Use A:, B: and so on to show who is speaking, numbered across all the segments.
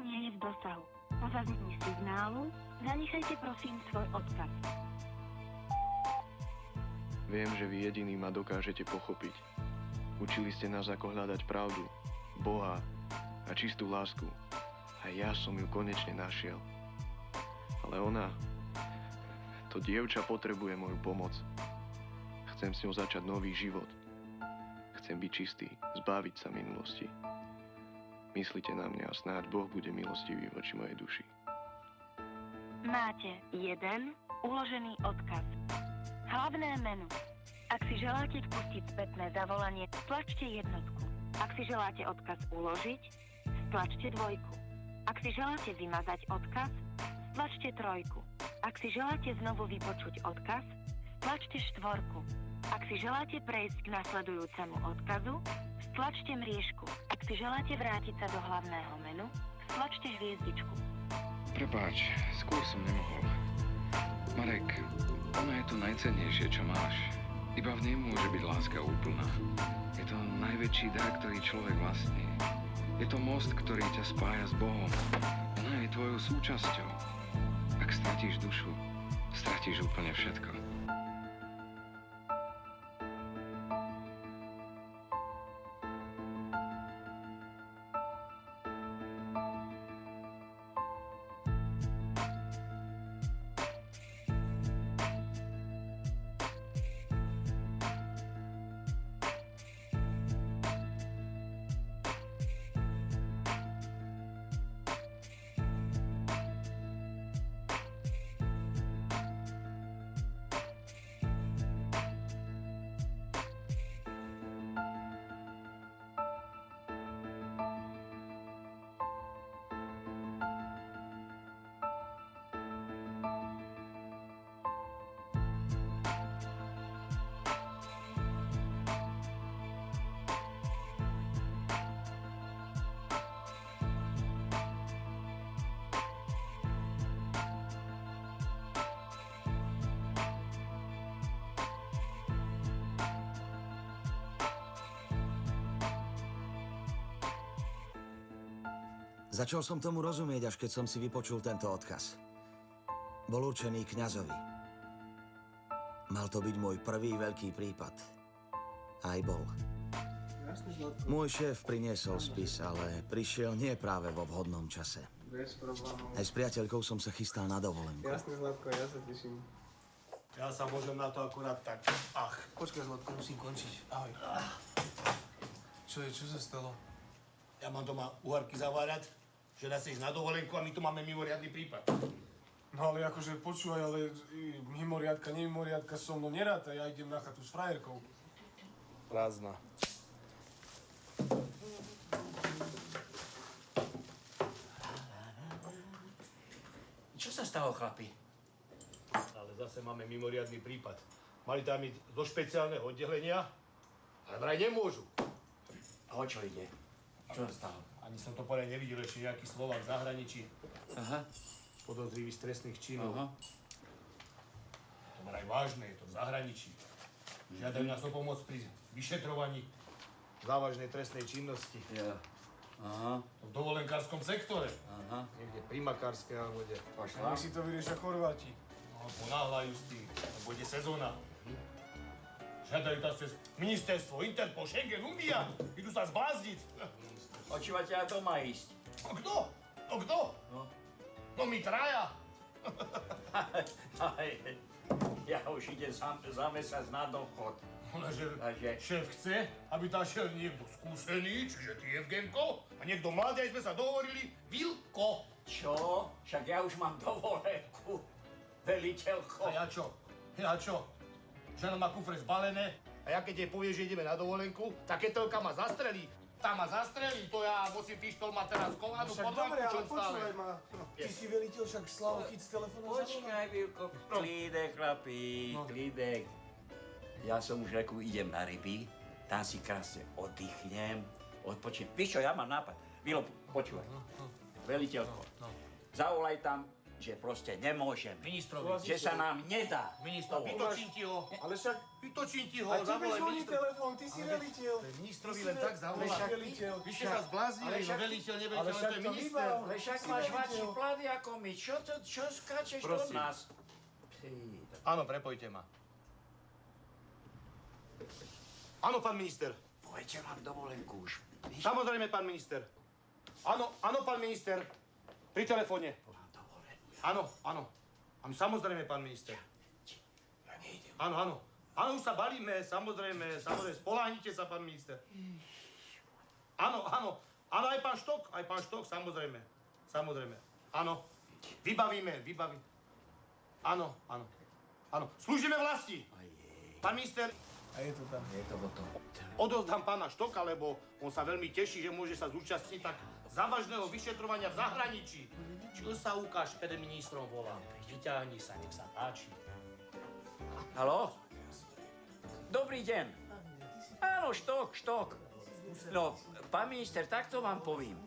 A: nie je v dosahu. Po zaznení signálu zanechajte prosím svoj odkaz.
B: Viem, že vy jediný ma dokážete pochopiť. Učili ste nás, ako hľadať pravdu, Boha a čistú lásku. A ja som ju konečne našiel. Ale ona, to dievča potrebuje moju pomoc. Chcem s ňou začať nový život. Chcem byť čistý, zbaviť sa minulosti. Myslite na mňa a snáď Boh bude milostivý voči mojej duši.
A: Máte 1 uložený odkaz. Hlavné menu. Ak si želáte spustiť spätné zavolanie, stlačte jednotku. Ak si želáte odkaz uložiť, stlačte 2. Ak si želáte vymazať odkaz, stlačte 3. Ak si želáte znovu vypočuť odkaz, stlačte 4. Ak si želáte prejsť k nasledujúcemu odkazu, stlačte mriežku. Ak si želáte vrátiť sa do hlavného menu, stlačte hviezdičku.
C: Prepáč, skôr som nemohol. Marek, ona je to najcennejšie, čo máš. Iba v nej môže byť láska úplná. Je to najväčší dar, ktorý človek vlastní. Je to most, ktorý ťa spája s Bohom. Ona je tvojou súčasťou. Ak stratíš dušu, stratíš úplne všetko.
D: Začal som tomu rozumieť, až keď som si vypočul tento odkaz. Bol určený kňazovi. Mal to byť môj prvý veľký prípad. Aj bol. Môj šéf priniesol spis, ale prišiel nie práve vo vhodnom čase.
E: Bez problémov.
D: Aj s priateľkou som sa chystal na dovolenku.
E: Jasne, Zlatko, ja sa teším.
F: Ja sa môžem na to akurát tak. Ach.
E: Počkaj, Zlatko, musím končiť. Ahoj. Čo je, čo sa stalo?
F: Ja mám doma uhárky zavárať, že dá sa ísť na dovolenku a my tu máme mimoriadny prípad.
E: No ale akože počúvaj, ale mimoriadka, nemimoriadka so mnou neráta, ja idem na chatu s frajerkou.
F: Prázdna.
G: Čo sa stalo, chlapi?
F: Ale zase máme mimoriadny prípad. Mali tam ísť zo špeciálneho oddelenia, ale vraj nemôžu.
G: A o čo ide? Čo sa stalo?
F: Ani som to poriadne nevidel, ešte nejaký Slovák v zahraničí.
G: Aha.
F: Podozrivý z trestných činov.
G: Aha.
F: To vraj vážne, je to v zahraničí. Žiadajú nás o pomoc pri vyšetrovaní závažnej trestnej činnosti.
G: Ja. Aha.
F: V dovolenkárskom sektore.
G: Aha.
F: Niekde pri Makárskej alebo kde.
E: A nech si to vyriešia Chorváti.
F: No, ponáhľajú s tým, lebo ide sezóna. Žiadajú nás cez ministerstvo, Interpol, Schengen, Unia. Idú sa zblázniť.
G: Počúvate, a to má ísť.
F: No kto? No kto?
G: No.
F: No my traja.
G: Ja už idem za mesiac na dochod.
F: Lenže
G: Takže-
F: šéf chce, aby tam šiel niekto skúsený, čiže ty, Evgenko, a niekto mladý, aj sme sa dohovorili, Vilko.
G: Čo? Však ja už mám dovolenku, veliteľko.
F: A ja čo? Ja čo? Žena má kufre zbalené a ja keď jej povie, že ideme na dovolenku, tá ketelka ma zastrelí. Tá ma zastrelí, to ja musím pištol mať teraz kovanú
E: Však
F: pod
E: dobre, ale
F: čo stále.
E: počúvaj ma. Ty si veliteľ, však Slavo, chyť z telefónu
G: Počkaj, Vilko, klídek, chlapík, klídek. Ja som už reku, idem na ryby, tam si krásne oddychnem, odpočím. Víš čo, ja mám nápad. Vilo, počúvaj. Veliteľko, zavolaj tam že proste nemôžeme.
F: Ministrovi.
G: Že sa nám nedá.
F: Ministro, vytočím ti ho.
E: Ale však
F: Vytočím ti ho,
E: aj tebe
F: zavolaj
E: zvoní
F: ministra.
E: telefón, ty si veliteľ.
F: Ministrovi len tak zavolá.
E: Veliteľ.
F: Vy ste sa zbláznili, no veliteľ, neveliteľ,
E: Ale
F: len
E: však
F: to je
E: to
F: minister.
E: vybav.
G: Ale však
E: Si
G: máš
E: veliteľ.
G: väčší plady ako my. Čo skáčeš do
F: Prosím.
G: nás?
F: Áno, prepojte ma. Áno, pán minister.
G: Poďte mám dovolenku už.
F: Samozrejme, pán minister. Áno, pán minister. Pri telefóne. Áno. Samozrejme, pán minister. Áno, už sa balíme, samozrejme, spoľahnite sa, pán minister. Áno, aj pán Štok, samozrejme. Áno, vybavíme. Áno. Slúžime vlasti. Pán minister,
E: A je to tam.
G: Je to potom.
F: odozdám pána Štoka, lebo on sa veľmi teší, že môže sa zúčastniť tak závažného vyšetrovania v zahraničí. Čo sa ukáž, pred ministrom volám. Vyťahni sa, nech sa páči.
G: Haló? Dobrý deň. Áno, Štok. No, pán minister, takto vám povím.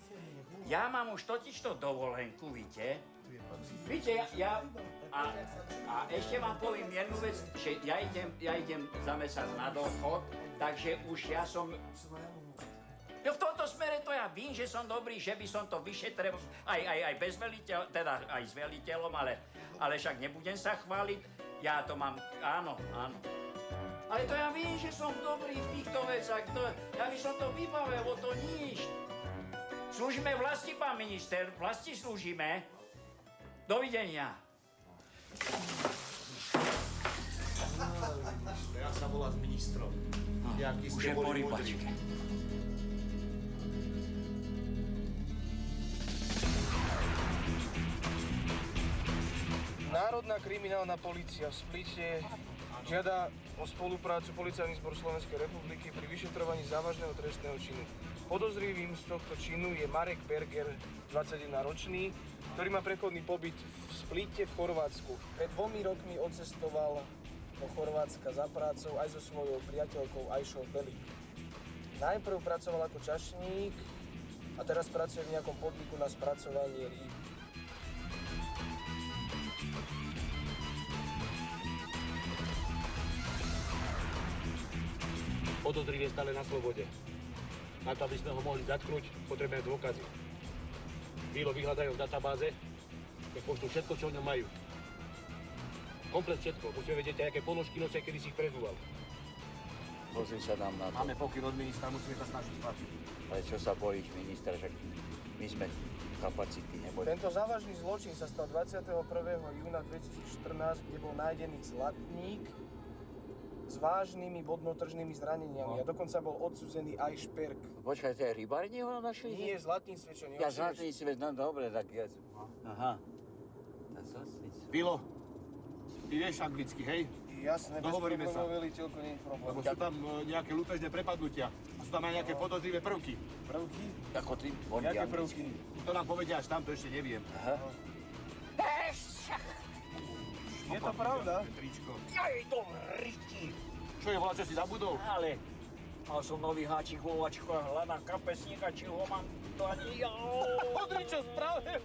G: Ja mám už totižto dovolenku, víte? Víte, a ešte vám poviem jednu vec, že ja idem za mesiac na dôchod, takže už ja som... No v tomto smere to ja vím, že som dobrý, že by som to vyšetril aj bez veliteľa, teda aj s veliteľom, ale však nebudem sa chváliť. Ja to mám, áno. Ale to ja vím, že som dobrý v týchto vecach, ja by som to vybavil, o to nič. Slúžime vlasti, pán minister, vlasti slúžime. Dovidenia.
F: Ja sa volá s ministrom. Jaký
G: Už
F: ste
G: je po
F: boli múdri.
G: rybačke.
E: Národná kriminálna polícia v Splite žiada o spoluprácu Policajný zbor Slovenskej republiky pri vyšetrovaní závažného trestného činu. Podozrivým z tohto činu je Marek Berger, 21-ročný, ktorý má prechodný pobyt v Splite v Chorvátsku. Pred 2 rokmi odcestoval do Chorvátska za prácou aj so svojou priateľkou Ajšou Belik. Najprv pracoval ako čašník a teraz pracuje v nejakom podniku na spracovanie rýb.
F: Podozrivý je stále na slobode. Na to, aby sme ho mohli zatknúť, potrebujeme dôkazy. Vílo vyhľadajú v databáze, nech pošlú všetko, čo o ňom majú. Komplet všetko. Musíme vedieť aj, aké ponožky nosia, kedy si ich prezúval.
H: Pozri sa nám na to.
F: Máme pokyn od ministra, musíme sa snažiť splatiť.
H: Ale čo sa bojíš, minister, že my sme kapacity, neboj.
E: Tento závažný zločin sa stal 21. júna 2014, kde bol nájdený zlatník s vážnymi bodnotržnými zraneniami a dokonca bol odsúzený aj Šperk.
H: Počkaj, tie rybárni ho našli?
E: Nie, zlatný svet, čo
H: Ja
E: neodsúdeš.
H: zlatný svet, no dobre, tak ja... Aha. Tak zlatný svet.
F: Vílo, ty vieš anglicky, hej?
E: Jasné, bez
F: Dohovoríme sa.
E: problémov, veliteľko, nie je problém.
F: Lebo sú tam nejaké lúpežné prepadnutia. A sú tam aj nejaké podozrivé prvky.
E: Prvky?
H: Ako ty, on
E: Jaké
H: anglicky.
E: prvky?
F: To nám povedia až tam, to ešte neviem.
H: Aha.
E: Je to pravda?
F: Tričko.
G: Aj to riti.
F: Čo je, volá, čo si zabudol?
G: Ale mal som nový háčik vo vačku a hľadám kapesníka, či ho mám to ani...
F: Pozri, čo spravil!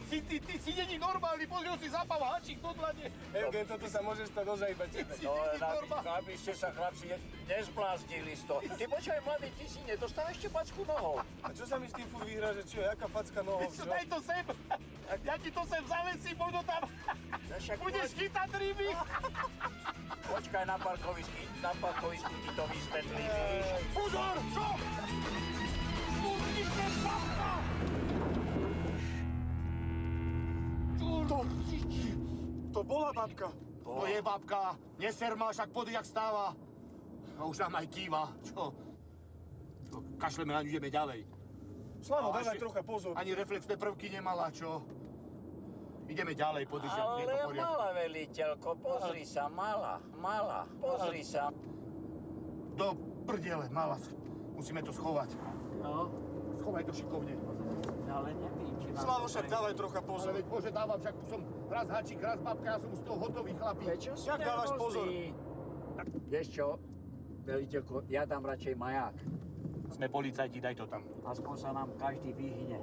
F: Ty si není normálny, pozri, on si zapal háčik do dlane.
E: Eugen, toto sa môže stať ozaj iba tebe.
F: Si
G: No,
F: není normálny.
G: aby ste sa chlapci nezbláznili z toho. Ty počkaj, mladý, ty si nedostal ešte packu nohou.
E: A čo sa mi s tým furt vyhrá, že čo, jaká facka nohou, čo?
F: Daj to sem! Ja ti to sem zavesím, možno tam
G: Však
F: budeš chytať ryby.
G: počkaj na parkovisku ti to vysvetlím, víš.
F: Pozor, čo? Pustite babka!
E: To bola babka.
F: To je babka, neser ma, však podri, jak stáva. A už nám aj kýva, čo? Kašleme na ňu, ideme ďalej.
E: Slavo,
F: A
E: dávaj
F: ešte-
E: trocha pozor.
F: Ani reflexné prvky nemala, čo? Ideme ďalej, podri, že je to
G: Ale
F: poriadku.
G: malá veliteľko, pozri sa, malá, pozri sa.
F: Do prdele, mala sa. Musíme to schovať.
G: No,
F: Schovaj to šikovne.
G: ale nevím, či
E: Slavo, však dávaj trocha
F: Ale
E: pozor.
F: veď Bože, dávam, však som raz hačík, raz babka, ja som už z toho hotový chlapík.
G: Čo si
E: Jak dávaš pozor?
G: Vieš čo, veliteľko, ja dám radšej maják.
F: Sme policajti, daj to tam.
G: Aspoň sa nám každý vyhne.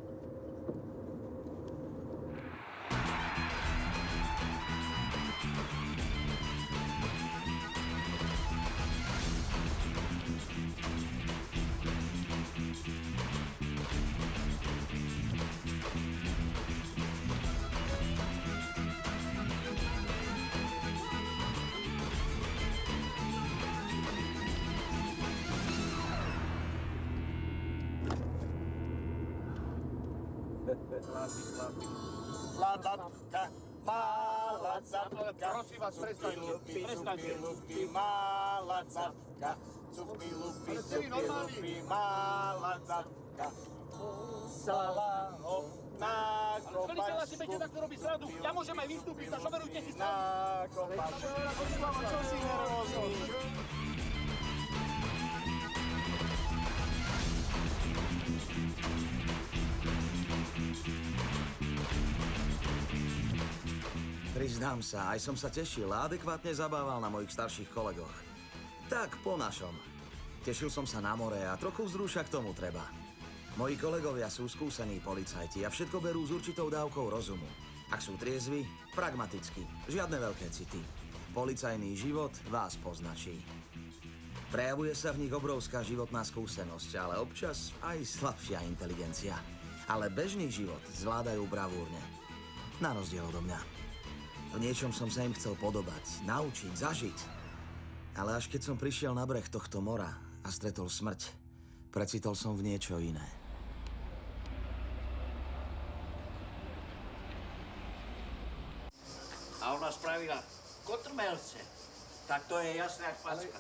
F: Labatka, malá capka. Prosím vás, prestaňte. Lupi, malá capka. Cupy, lupi, malá capka. Sala ho na kopačku. Si budete takto robiť srandu. Ja môžem aj vystúpiť, a šoferujte si na kopačku. Čo si nervózny?
D: Priznám sa, aj som sa tešil a adekvátne zabával na mojich starších kolegoch. Tak po našom. Tešil som sa na more a trochu vzruša k tomu treba. Moji kolegovia sú skúsení policajti a všetko berú s určitou dávkou rozumu. Ak sú triezvi, pragmaticky, žiadne veľké city. Policajný život vás poznačí. Prejavuje sa v nich obrovská životná skúsenosť, ale občas aj slabšia inteligencia. Ale bežný život zvládajú bravúrne. Na rozdiel odo mňa. V niečom som sa im chcel podobať, naučiť, zažiť. Ale až keď som prišiel na breh tohto mora a stretol smrť, precitol som v niečo iné.
G: A ona spravila kotrmelce. Tak to je jasné, jak packa.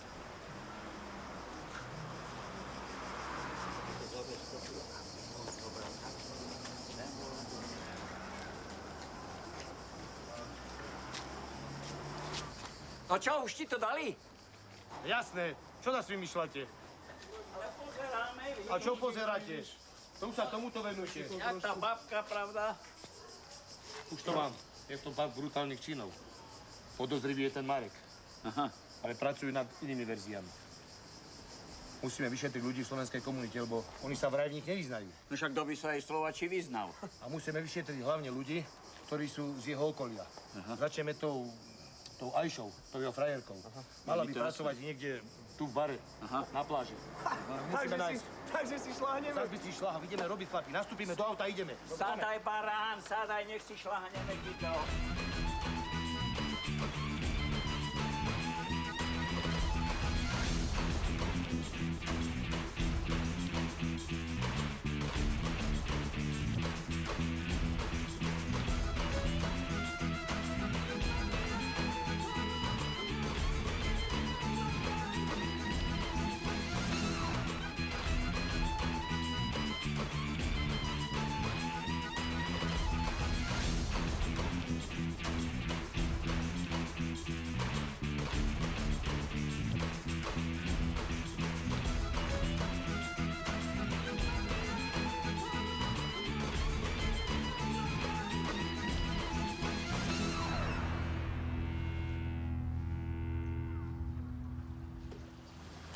G: No čo, už ti to dali?
F: Jasné. Čo nás vymýšľate?
G: Ale pozeráme, vidíš.
F: A čo pozeráte? To už sa tomuto venujete.
G: Jak tá babka, pravda?
F: Už to mám. Je to pár brutálnych činov. Podozrivý je ten Marek.
G: Aha.
F: Ale pracujú nad inými verziami. Musíme vyšetriť ľudí v slovenskej komunite, lebo oni sa vraj v nich nevyznajú.
G: No však kto by sa aj Slovači vyznal?
F: A musíme vyšetriť hlavne ľudí, ktorí sú z jeho okolia. Začneme tou Ajšou, tou jeho frajerkou. Mala by pracovať niekde tu v bare, na pláži. Musíme nájsť.
E: Takže si šláhneme.
F: Zas by si šla, ideme robiť, chlapi. Nastúpime do auta, ideme.
G: Sadaj, barán, sadaj, nech si šláhneme ti to.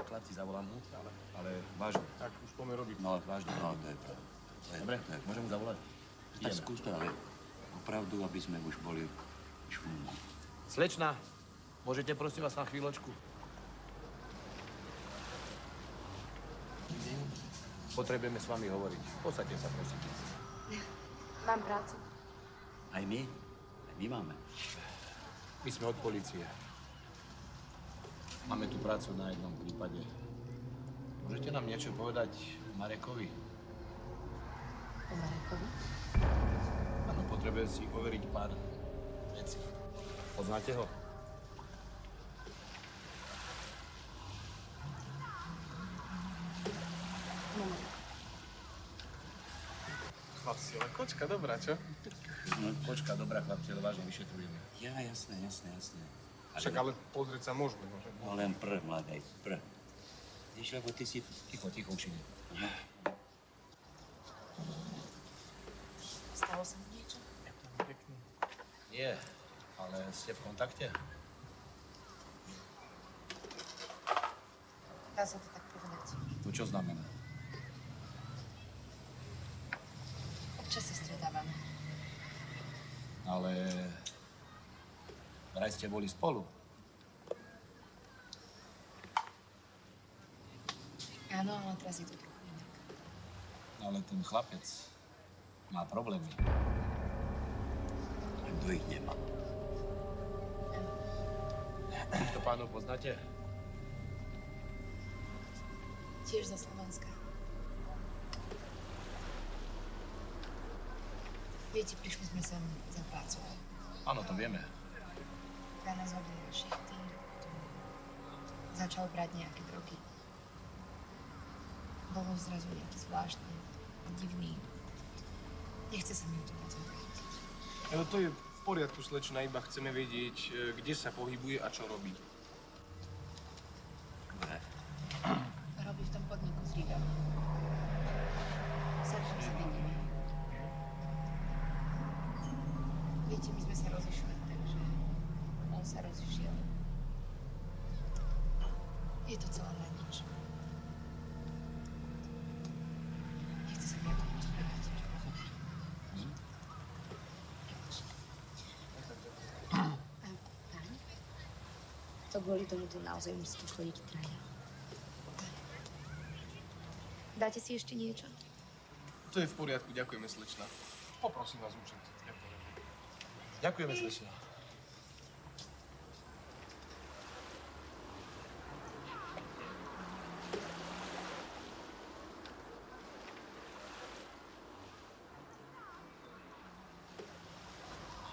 F: Chlapci, zavolám mu, ale vážne. Tak, už poďme robiť.
C: No, vážne, no, to je pravda.
F: Dobre, môžem mu zavolať?
C: A skús to, ale opravdu, aby sme už boli šumní.
F: Slečna, môžete prosím vás na chvíľočku? Potrebujeme s vami hovoriť. Posaďte sa, prosím.
I: Mám prácu.
C: Aj my? Aj my máme.
F: My sme od polície. Máme tu prácu na jednom prípade. Môžete nám niečo povedať o Marekovi?
I: O Marekovi?
F: Áno, potrebujem si overiť pár vecí. Poznáte ho?
E: Chlapci, ale kočka dobrá, čo?
F: Kočka, dobrá, chlapci, ale vážne vyšetrujeme.
C: Ja, jasné.
E: Však ale pozrieť sa môžeme.
C: No len mladej, Víš, lebo ty si...
F: Ticho, učine.
I: Stalo sa mi niečo?
F: Nie, ale ste v kontakte?
I: Dá sa to tak povedať.
F: To čo znamená?
I: Občas sa stretávame.
F: Ale... vraj ste boli spolu.
I: Áno, ale teraz je to trochu inak.
F: Ale ten chlapec má problémy.
C: A kto ich nemá?
F: Týchto pánov poznáte?
I: Tiež zo Slovenska. Viete, prišli sme sem za prácu.
F: Áno, to vieme.
I: Ja nás hodili do šichty, potom začal brať nejaké drogy. Bolo zrazu nejaký zvláštny, divný. Nechce sa mi o tom moc hovoriť.
E: To je v poriadku, slečna, iba chceme vedieť, kde sa pohybuje a čo robí.
I: Robí v tom podniku s rybami. Sadom sa vidíme. Viete, my sme sa rozišli, takže on sa rozišiel. Je to celé na nič. Nechce sa mi o tom rozprávať. Pán? To kvôli tomu tu naozaj musíte chodiť traja. Dáte si ešte niečo?
E: To je v poriadku, ďakujeme, slečna. Poprosím vás účet. Ďakujeme, slečna.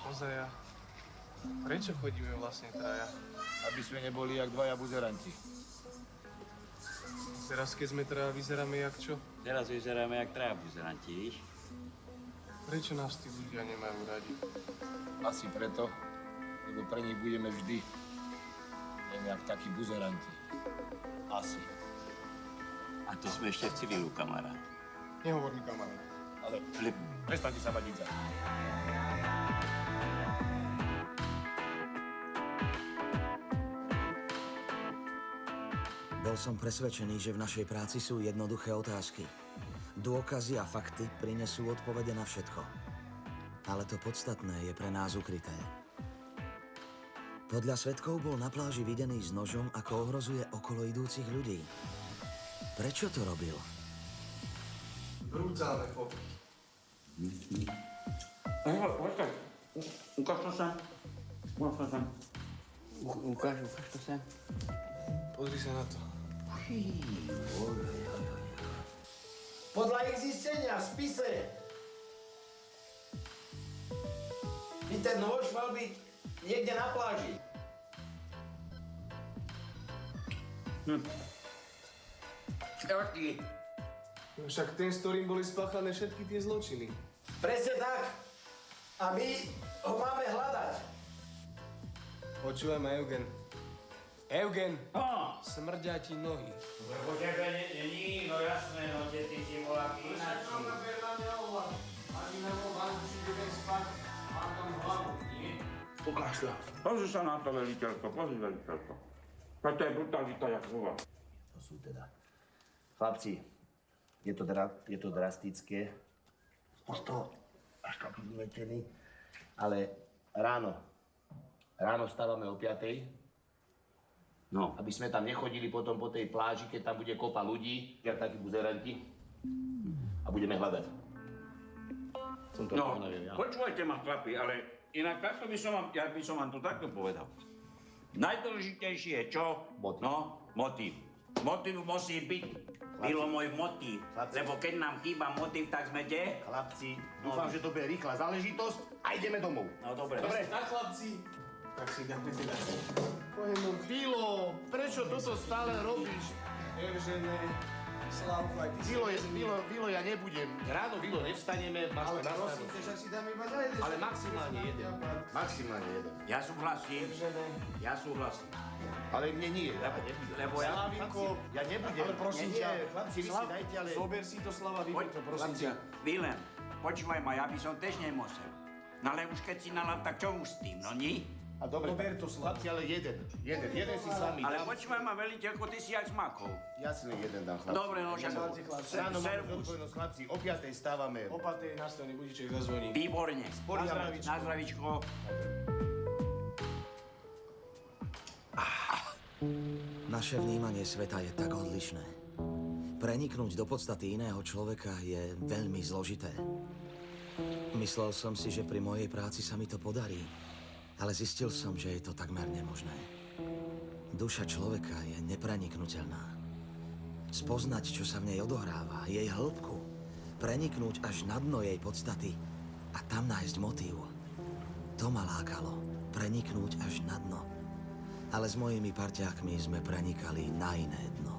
E: Ozaja, prečo chodíme vlastne traja?
F: Aby sme neboli jak dvaja buzeranti.
E: Teraz, keď sme traja, vyzeráme jak čo?
G: Teraz vyzeráme jak traja buzeranti, víš?
E: Prečo nás tí ľudia nemajú radi?
F: Asi preto, lebo pre nich budeme vždy len jak takí buzeranti. Asi.
G: A to sme ešte v civilu, kamarát.
E: Nehovor mi, kamarát.
F: Ale prestaňte sa mať za.
D: Bol som presvedčený, že v našej práci sú jednoduché otázky. Dôkazy a fakty prinesú odpovede na všetko. Ale to podstatné je pre nás ukryté. Podľa svedkov bol na pláži videný s nožom, ako ohrozuje okolo idúcich ľudí. Prečo to robil?
E: Brutálne fotky.
G: Počkaj, ukáž to sem. Ukáž to sem.
E: Pozri sa na to.
D: Podľa ich zistenia v spise by ten nôž mal byť niekde na pláži.
G: Jaký?
E: Však ten, s ktorým boli spáchané všetky tie zločiny.
D: Presne tak. A my ho máme hľadať.
E: Počúvaj ma, Eugen. Eugen,
G: Á,
E: smrdia ti nohy.
G: lebo tebe není, no jasné, no ty si bola ináč.
F: Ukáž sa.
G: Pozri sa na to, veliteľko, pozri, veliteľko. To je brutalita, jak zúva.
J: To sú teda. Chlapci, je to drastické. Už to až taký vyletený. Ale ráno vstávame o 5:00.
G: No.
J: Aby sme tam nechodili potom po tej pláži, keď tam bude kopa ľudí, jak takí buzeranti. A budeme hľadať. Som to
G: No,
J: neviem, ja.
G: počúvajte ma, chlapi, ale inak takto by som vám to takto povedal. Najdôležitejšie je čo?
J: Motív.
G: No, motív. Motív musí byť. Bylo môj motív.
J: Chlapci.
G: Lebo keď nám chýba motív, tak sme kde?
J: Chlapci, dúfam, že to bude rýchla záležitosť a ideme domov.
G: No dobre.
J: Dobre.
E: Tak, chlapci. Tak si dáme teda.
J: Filo, prečo toto stále robíš?
E: Evžene, Slavko, aj ty si...
J: Vilo, ja nebudem. Ráno, Vilo, nevstaneme, máš to na
E: Prosím
J: starosti.
E: ťa, však si dáme iba za jeden.
J: Ale maximálne jeden. Maximálne jeden.
G: Ja súhlasím.
E: Evžene.
G: Ja súhlasím.
J: Ale mne nie.
G: Lebo ja...
J: Slavinko, ja nebudem.
E: Ale prosím
J: Nie,
E: ťa,
J: chlapci, vy si dajte, ale...
E: Zober si to, Slava, vyber to, prosím ťa.
G: Vilém, počúvaj ma, ja by som tež nemusel. No ale už keď si nalav, tak čo už s tým, no nie?
J: A dobre,
E: Zober to, Slava.
J: chlapci, ale jeden si s vami.
G: Ale počúvaj ma, veliteľko, ty si jak s makou.
J: Ja si len jeden dám, chlapci.
G: Dobre, no však...
J: Ráno máme
G: Servus.
J: zodpovednosť, chlapci, o 5:00 stávame.
E: O 5:00 nastavný budiček zazvoní.
G: Výborne.
J: Poriadne.
G: Na zdravičko.
D: Naše vnímanie sveta je tak odlišné. Preniknúť do podstaty iného človeka je veľmi zložité. Myslel som si, že pri mojej práci sa mi to podarí, ale zistil som, že je to takmer nemožné. Duša človeka je nepreniknuteľná. Spoznať, čo sa v nej odohráva, jej hĺbku, preniknúť až na dno jej podstaty, A tam nájsť motív. To ma lákalo. Preniknúť až na dno. Ale s mojimi parťákmi sme prenikali na iné dno.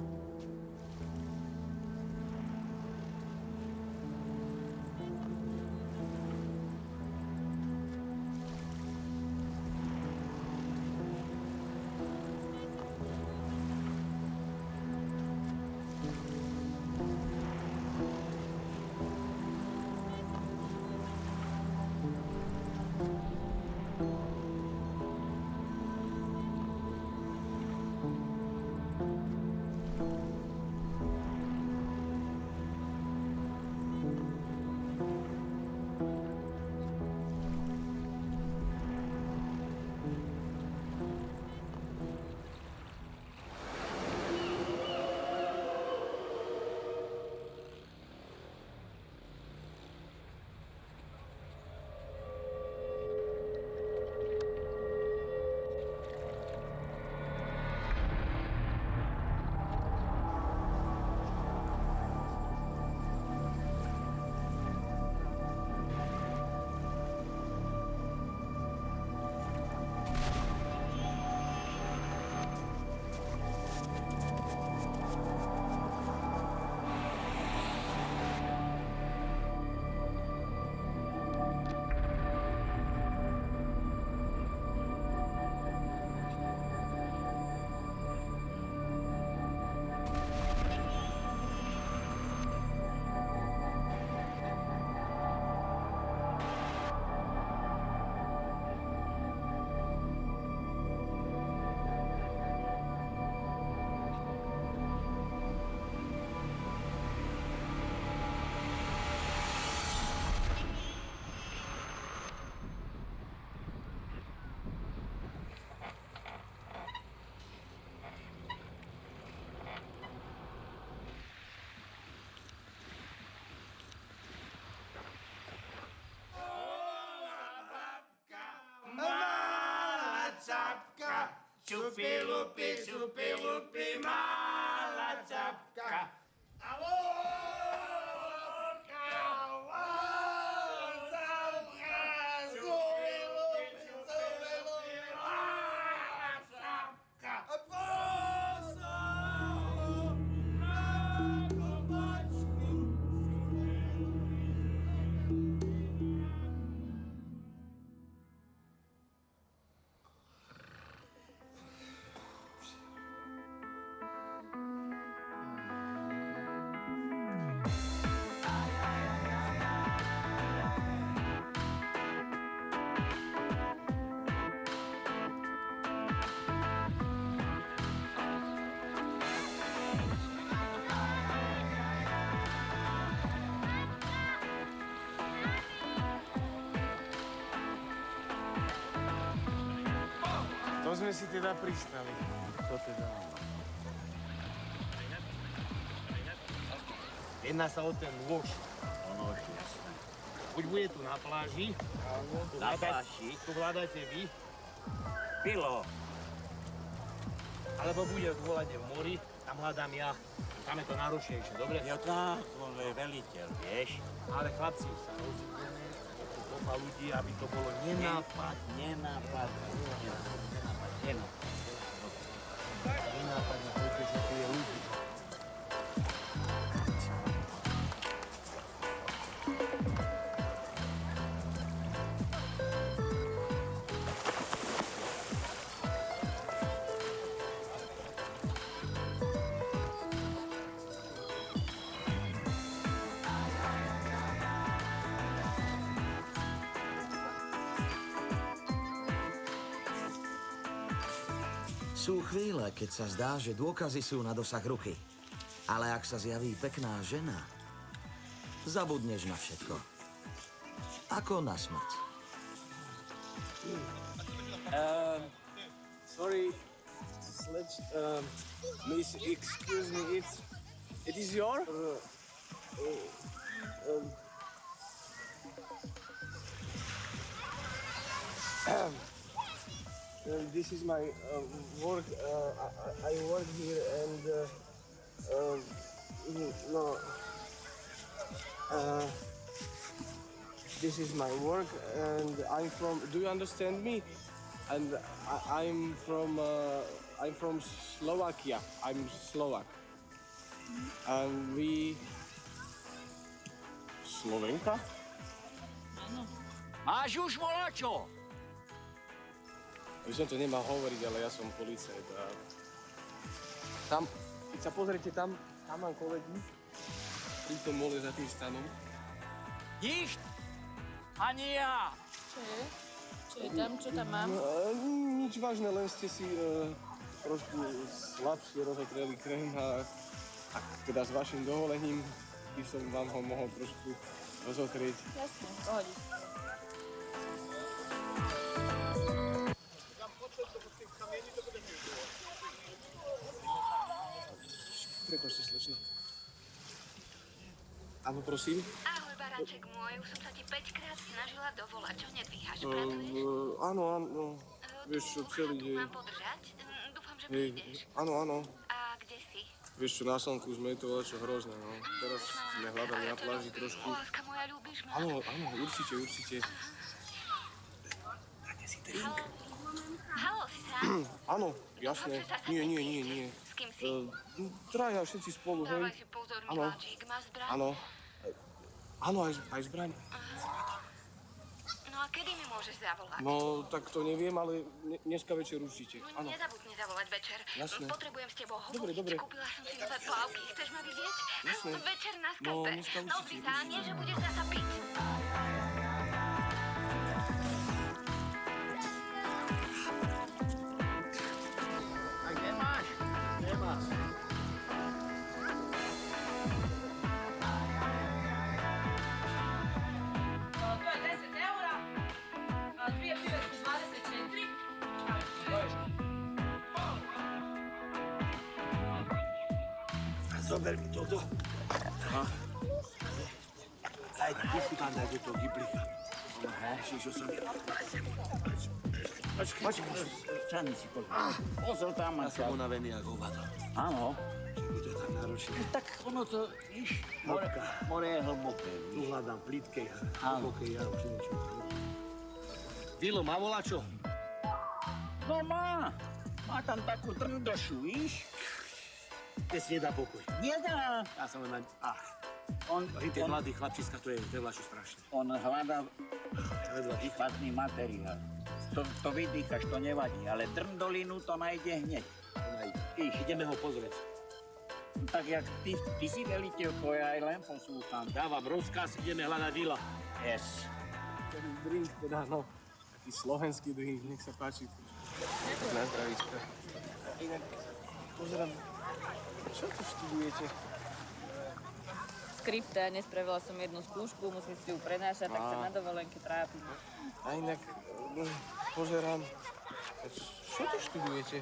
G: Čupi lupi, malá čapka.
E: To sme si teda pristali. To teda. Jedná sa o ten lož.
H: Ono, jasné.
E: Buď bude tu na pláži,
H: Na pláži?
E: tu vládate vy,
H: Pilo.
E: alebo bude v Volade v mori, tam hľadám ja. Tam je to náročnejšie, dobre?
H: Jo, tak, on je veliteľ, vieš?
E: Ale chlapci, sa rozhodneme, kopa ľudí, aby to bolo nenápadne. Nenápadne, pretože tu je ľudí.
D: Sú chvíle, keď sa zdá, že dôkazy sú na dosah ruky. Ale ak sa zjaví pekná žena, zabudneš na všetko. Ako na smrť.
E: Sorry, miss, excuse me, it is your? This is my work. I work here and no. this is my work, and I'm from. Do you understand me? And I'm from Slovakia. I'm Slovak. And we. Slovenka?
G: Máš už volačo?
E: By som to nemal hovoriť, ale ja som policajt. A tam, keď sa pozrite, tam mám kolegy. Pri tom mole za tým stanom.
G: Nič? Ani ja.
K: Čo je tam? Čo tam mám?
E: Nič vážne, len ste si trošku slabšie rozotreli krém a teda s vašim dovolením by som vám ho mohol trošku rozotrieť.
K: Jasne, pohodí.
E: Prepačte, slečna. Áno, prosím.
A: Ahoj, baranček môj, už som sa ti 5-krát snažila dovolať, čo nedvíhaš, pracuješ?
E: Áno, vieš čo, celý deň.
A: Mám podržať? Dúfam, že
E: Hej,
A: prídeš.
E: áno.
A: A kde si?
E: Vieš čo, na slnku sme to čo hrozné, no. Teraz sme hľadali na pláži trošku.
A: Láska moja, ľúbiš ma?
E: Áno, určite. Dáte si drink?
A: Haló, si sám?
E: Áno, jasné. Nie.
A: S kým si?
E: Traja, všetci spolu, hej.
A: Dávaj si pozor,
E: Áno.
A: miláčik, máš zbraň?
E: Áno, aj zbraň.
A: No a kedy mi môžeš zavolať?
E: No, tak to neviem, ale dneska večer určite. Áno.
A: Nezabudni zavolať večer.
E: Jasné.
A: Potrebujem s tebou hovoriť.
E: Dobre.
A: Kúpila som si nové plavky. Chceš ma vidieť?
E: Jasné.
A: Večer na
E: No,
A: Skype.
E: dneska určite,
A: Dobrý sa, nie, že budeš zasa piť.
G: A kde máš?
K: To je 10 eura, a 2 pive su 24.
F: Zober mi toto. Ajde, pusti tam daj do toho giblika. Ježiš, čo som ja. Počkaj.
H: Čani si pozor. Pozor tam,
F: Ja som
H: Marka.
F: unavený ako hovado.
H: Áno.
F: Je to tak náročné.
H: Tak ono to, víš, more je hlboké.
F: Tu hľadám plítkej a
H: Áno.
F: hlbokej, ja už niečo. Vilo, má volačo?
H: No má. Má tam takú drndošu, víš?
F: Kde si nedá pokoj.
H: Nedá.
F: Ja som len...
H: On
F: Tie mladí chlapčiska, to je vlačo strašné.
H: hľadá výpadný materiál. To vydýchaš, to nevadí, ale drndolinu to nájde hneď. Víš,
F: Ideme ho pozrieť.
H: tak jak ty si veliteľko, ja aj len poslúcham.
F: Dávam rozkaz, ideme hľadať Vila.
H: Yes.
E: Ten drink, teda, no, taký slovenský drink, nech sa páči. Na zdravíčko. Inak, pozerám, čo tu študujete?
K: Skripta, nespravila som jednu skúšku, musím si ju prenášať, tak sa na dovolenke trápim.
E: A inak, pozerám, čo tu študujete?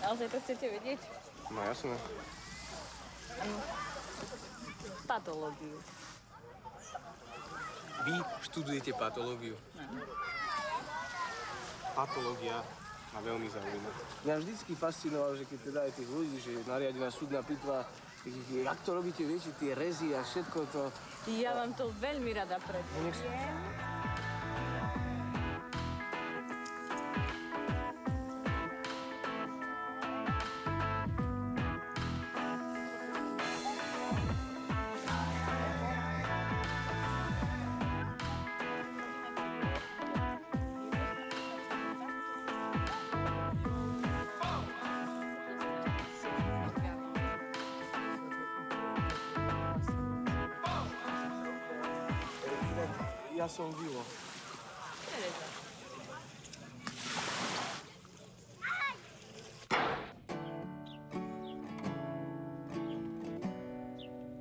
K: Naozaj to chcete vedieť?
E: No jasné.
K: Patológiu.
E: Vy študujete patológiu? Patológia ma veľmi zaujíma. Mňa vždycky fascinovalo, že keď teda aj tých ľudí, že je nariadená súdna pitva, jak to robíte, viete, tie rezy a všetko to...
K: Ja vám to veľmi rada predpoviem.
E: Ja som Vilo.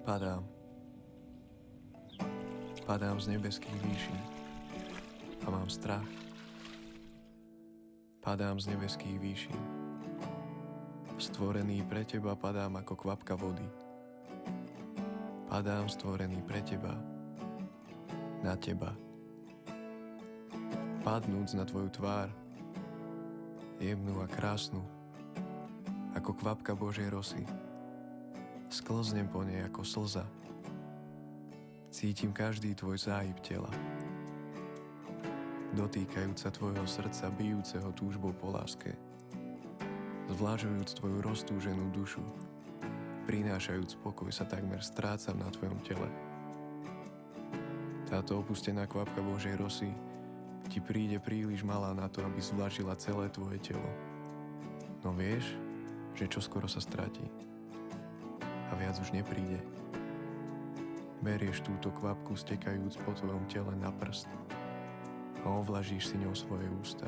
B: Padám. Padám z nebeských výšin a mám strach. Padám z nebeských výšin. Stvorený pre teba padám ako kvapka vody. Padám stvorený pre teba. Na teba. Padnúc na tvoju tvár, jemnú a krásnu, ako kvapka Božej rosy. Sklznem po nej ako slza. Cítim každý tvoj záhyb tela. Dotýkajúc sa tvojho srdca, bijúceho túžbou po láske. Zvlážujúc tvoju roztúženú dušu. Prinášajúc pokoj sa takmer strácam na tvojom tele. Táto opustená kvapka Božej rosy ti príde príliš malá na to, aby zvlačila celé tvoje telo. No vieš, že čoskoro sa stratí a viac už nepríde. Berieš túto kvapku stekajúc po tvojom tele na prst a ovlažíš si ňou svoje ústa.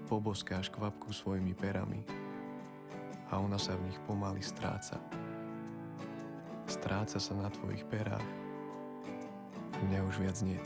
B: Poboskáš kvapku svojimi perami a ona sa v nich pomaly stráca. Stráca sa na tvojich perách. Mňa už viac niet.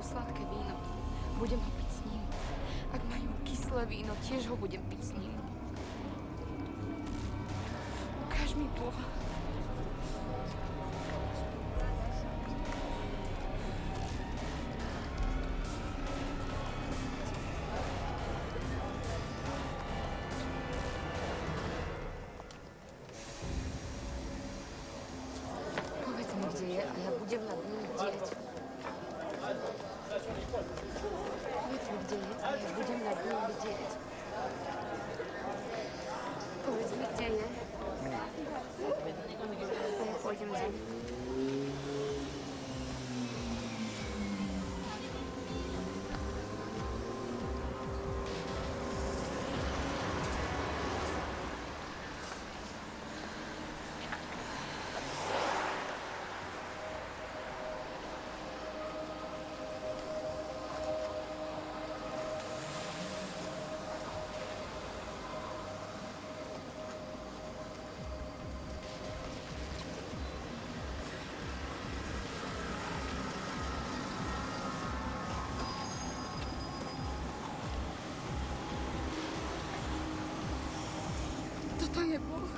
I: Sladké víno. Budem ho piť s ním. Ak majú kyslé víno, tiež ho budem piť s ním. Ukáž mi Boha. Povedz mi, kde je a ja budem nad ním bdieť. Povedz mi, kde je a ja budem nad ním bdieť. Povedz mi, kde je. A ja pôjdem za ním. Toto je Boh.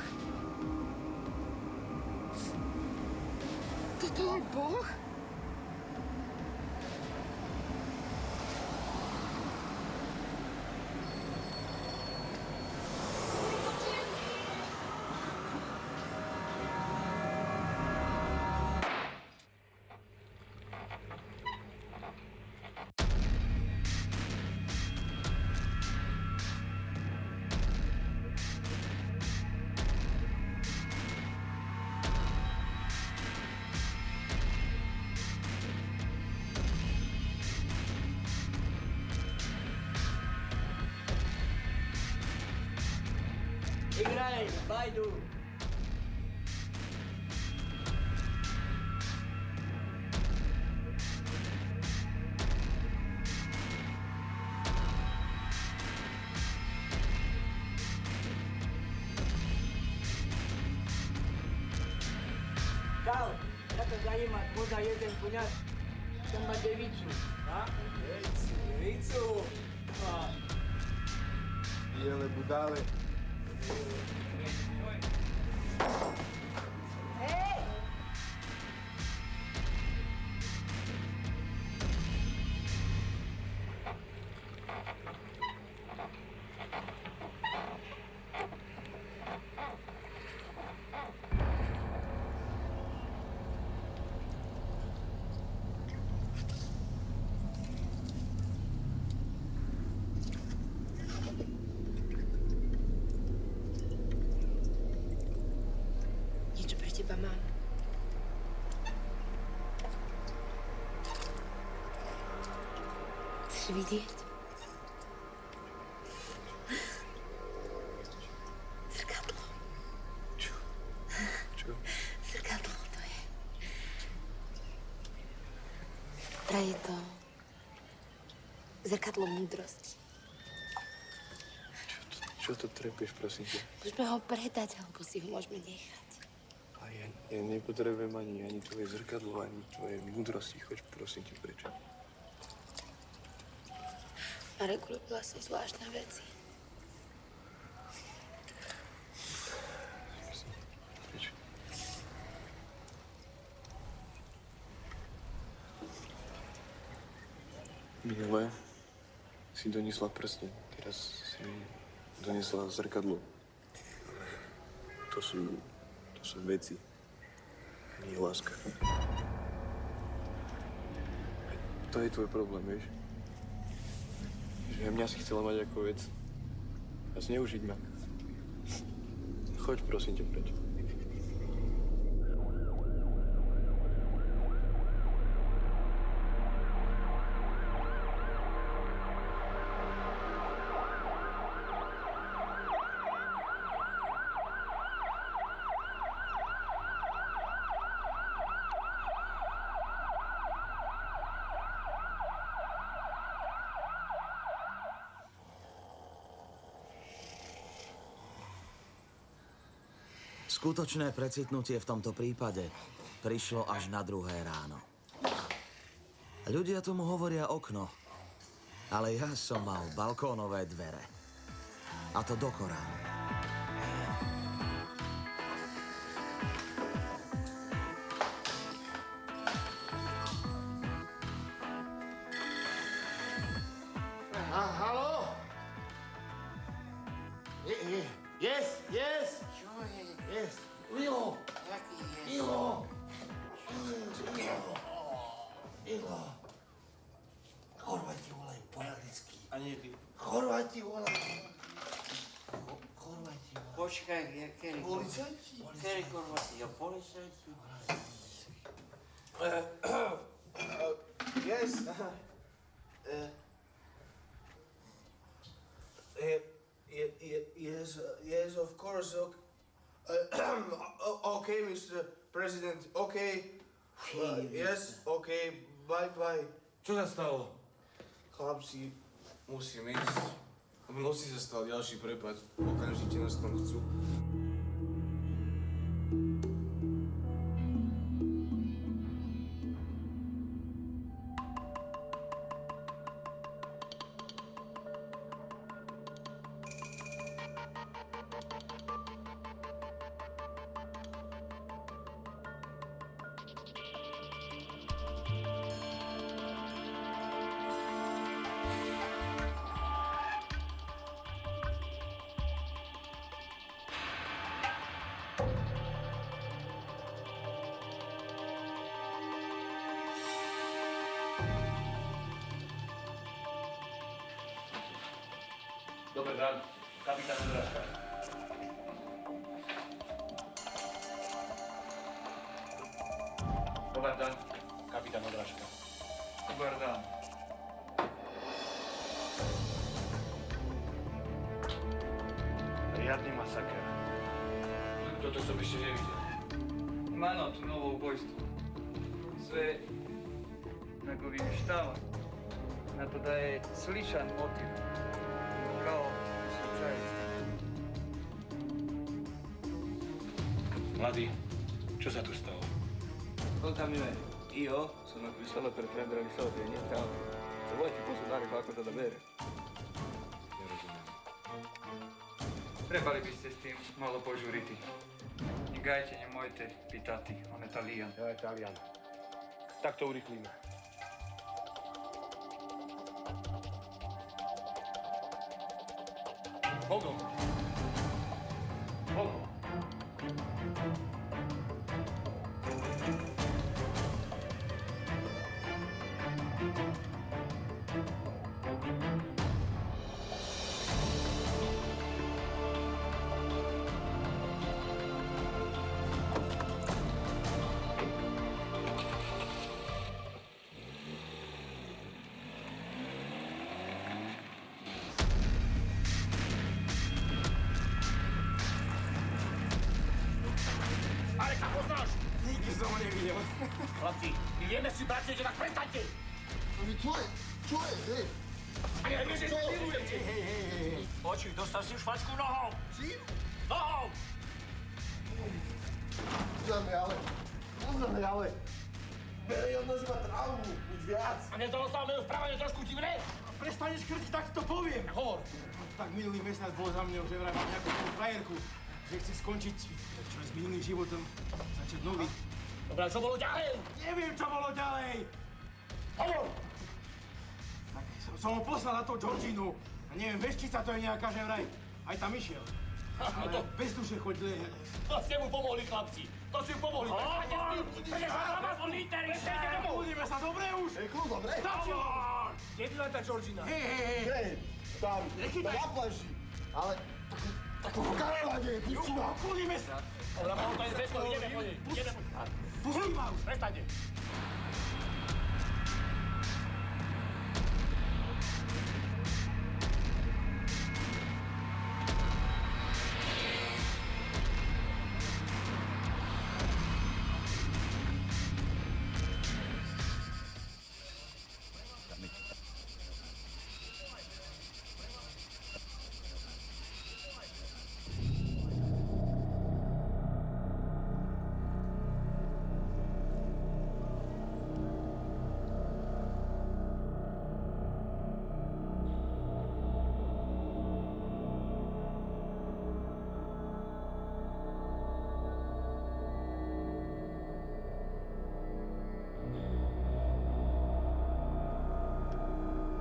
I: Toto je Boh.
H: Igraj, bajdu. Kal, ja to zajímať, možno jeden poňať, ten má devicu. A? Devicu?
B: Biele budále.
K: Hej!
I: Niečo pre teba mám. Chceš vidieť? Zrkadlo.
B: Čo?
I: Zrkadlo to je. Vraj je to zrkadlo múdrosti.
B: Čo to trepeš, prosím ťa?
I: Môžeme ho predať, alebo si ho môžeme nechať.
B: A ja nepotrebujem ani tvoje zrkadlo, ani tvoje múdrosti. Choď, prosím ťa, preč.
I: Marek urobila som zvláštne veci.
B: Preč. Minule si doniesla prsteň, teraz si mi doniesla zrkadlo. To sú veci, nie láska. To je tvoj problém, vieš? Že mňa si chcela mať ako vec a zneužiť ma. Choď, prosím ťa, preč.
D: Skutočné precitnutie v tomto prípade prišlo až na 2. ráno. Ľudia tomu hovoria okno, ale ja som mal balkónové dvere. A to do Koránu.
J: Haló? Yes, yes. Yes. Milo. Milo. Milo. Chorváti volajú po anglicky.
H: A nie ty.
J: Chorváti volajú. Chorváti volajú.
H: Počkaj, kedy?
J: Policajti.
H: Kedy Chorváti? Ja policajti.
E: Yes. Yes, of course. Okay, Mr. President. Okay. Yes, okay. Bye.
F: Čo sa stalo?
E: Chlapci, musím ísť. V noci sa stal ďalší prepad. Okamžite nás tam chcú.
J: Dobar dan, kapitan Andraška. Dobar dan, kapitan Andraška.
E: Dobar dan.
J: Ja
E: Žiadny masaker.
F: Toto som ešte nevidel.
E: Áno, tu novo ubojstvo. Sve takový štáva. Na to da je sličan motiv. Kao slučajnost.
F: Mladý, čo sa tu stalo?
E: To tam je io sono qui solo per prendere i soldi e nient'altro. Se vuoi ti posso dare qualcosa da bere.
F: Nerozumiem.
E: Trebali by ste s tým malo požuriti. Negajte, nemojte pitati, on je Talijan.
F: Ja je Talian. Tak to urychlíme. Bogo! Bogo!
J: Marek, sa poznáš?
E: Nikdy som ho nevidel.
J: Chlapci, my vieme, si pracujete, tak prestaňte!
L: Čo je, hej?
J: A ja vieš, že milujem ti! Počuj, dostal si už fačku nohou!
L: Čím?
J: Nohou!
L: Poznáme, ale... Bere od nás iba traumu, nič viac.
J: A nedostal moje správanie trošku divné?
E: Prestaneš krtiť, tak to poviem.
J: Hovor!
E: Tak minulý mesiac bol za mňou, že vraj mám nejakú frajerku, že chce skončiť čo s minulým životom, začať nový.
J: Dobre, čo bolo ďalej?
E: Neviem, čo bolo ďalej.
J: Hovor!
E: Tak som ho poslal na tú Georginu. A neviem, veštica to je nejaká, že vraj aj tam išiel. Ale
J: to-
E: bez duše chodí.
J: To ste mu pomohli, chlapci! To ste mu pomohli! Prestaňte sa na vás, líderi! Prestaňte domov!
E: Budeme sa dobre už.
L: Hej, kľud, dobre?
E: Stačilo.
F: Kde je tá Georgina?
E: Hej.
L: Hej, tam,
E: Nechytaj.
L: na pláži. Ale takovú karavane, pusti ma.
E: Kľudíme sa.
J: Dobre, to je zbežko, ideme po nej! Ideme po nej!
E: Pustí ma už.
J: Prestaňte!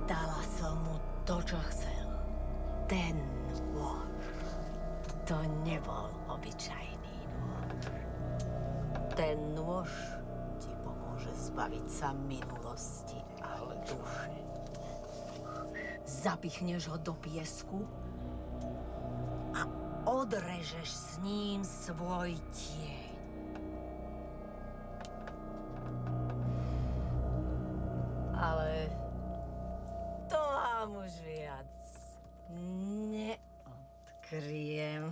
M: Dala som mu to, čo chcel. Ten nôž. To nebol obyčajný nôž. Ten nôž ti pomôže zbaviť sa minulosti a duše. Zapichneš ho do piesku a odrežeš s ním svoj tieň. Ale to vám už viac neodkryjem.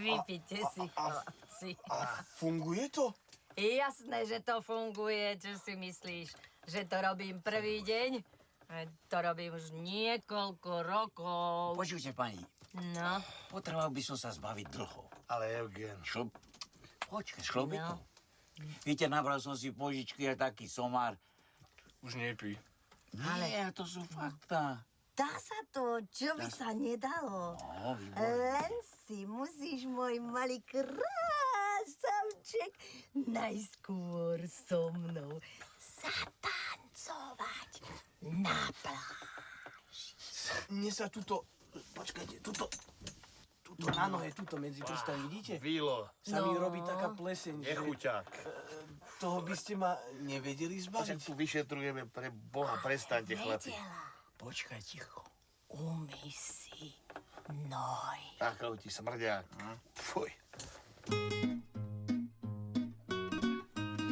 M: Vypite si, chlapci.
L: A funguje to?
M: Jasné, že to funguje. Čo si myslíš? Že to robím prvý deň? To robím už niekoľko rokov.
H: Počujte, pani,
M: No,
H: potreboval by som sa zbaviť dlhov.
L: Ale Eugen.
H: Počkaj, šlo by to?
M: No.
H: Viete, nabral som si požičky a taký somár.
F: Už nepí.
H: Nie, to sú fakta.
M: dá sa to, čo by sa nedalo. Len si musíš, môj malý krásavček, najskôr so mnou zatancovať na pláži.
E: Mne sa tuto, počkajte, tuto na nohe, tuto medzi prstami, vidíte?
L: Vilo.
E: Sa mi robí taká pleseň, že
L: Nechuťák.
E: toho by ste ma nevedeli
L: Však
E: zbaviť.
L: tu vyšetrujeme, pre Boha, prestaňte, chlapi.
H: Počkaj, ticho.
M: Umyj si nohy.
L: Ako ti smrďák. Fuj.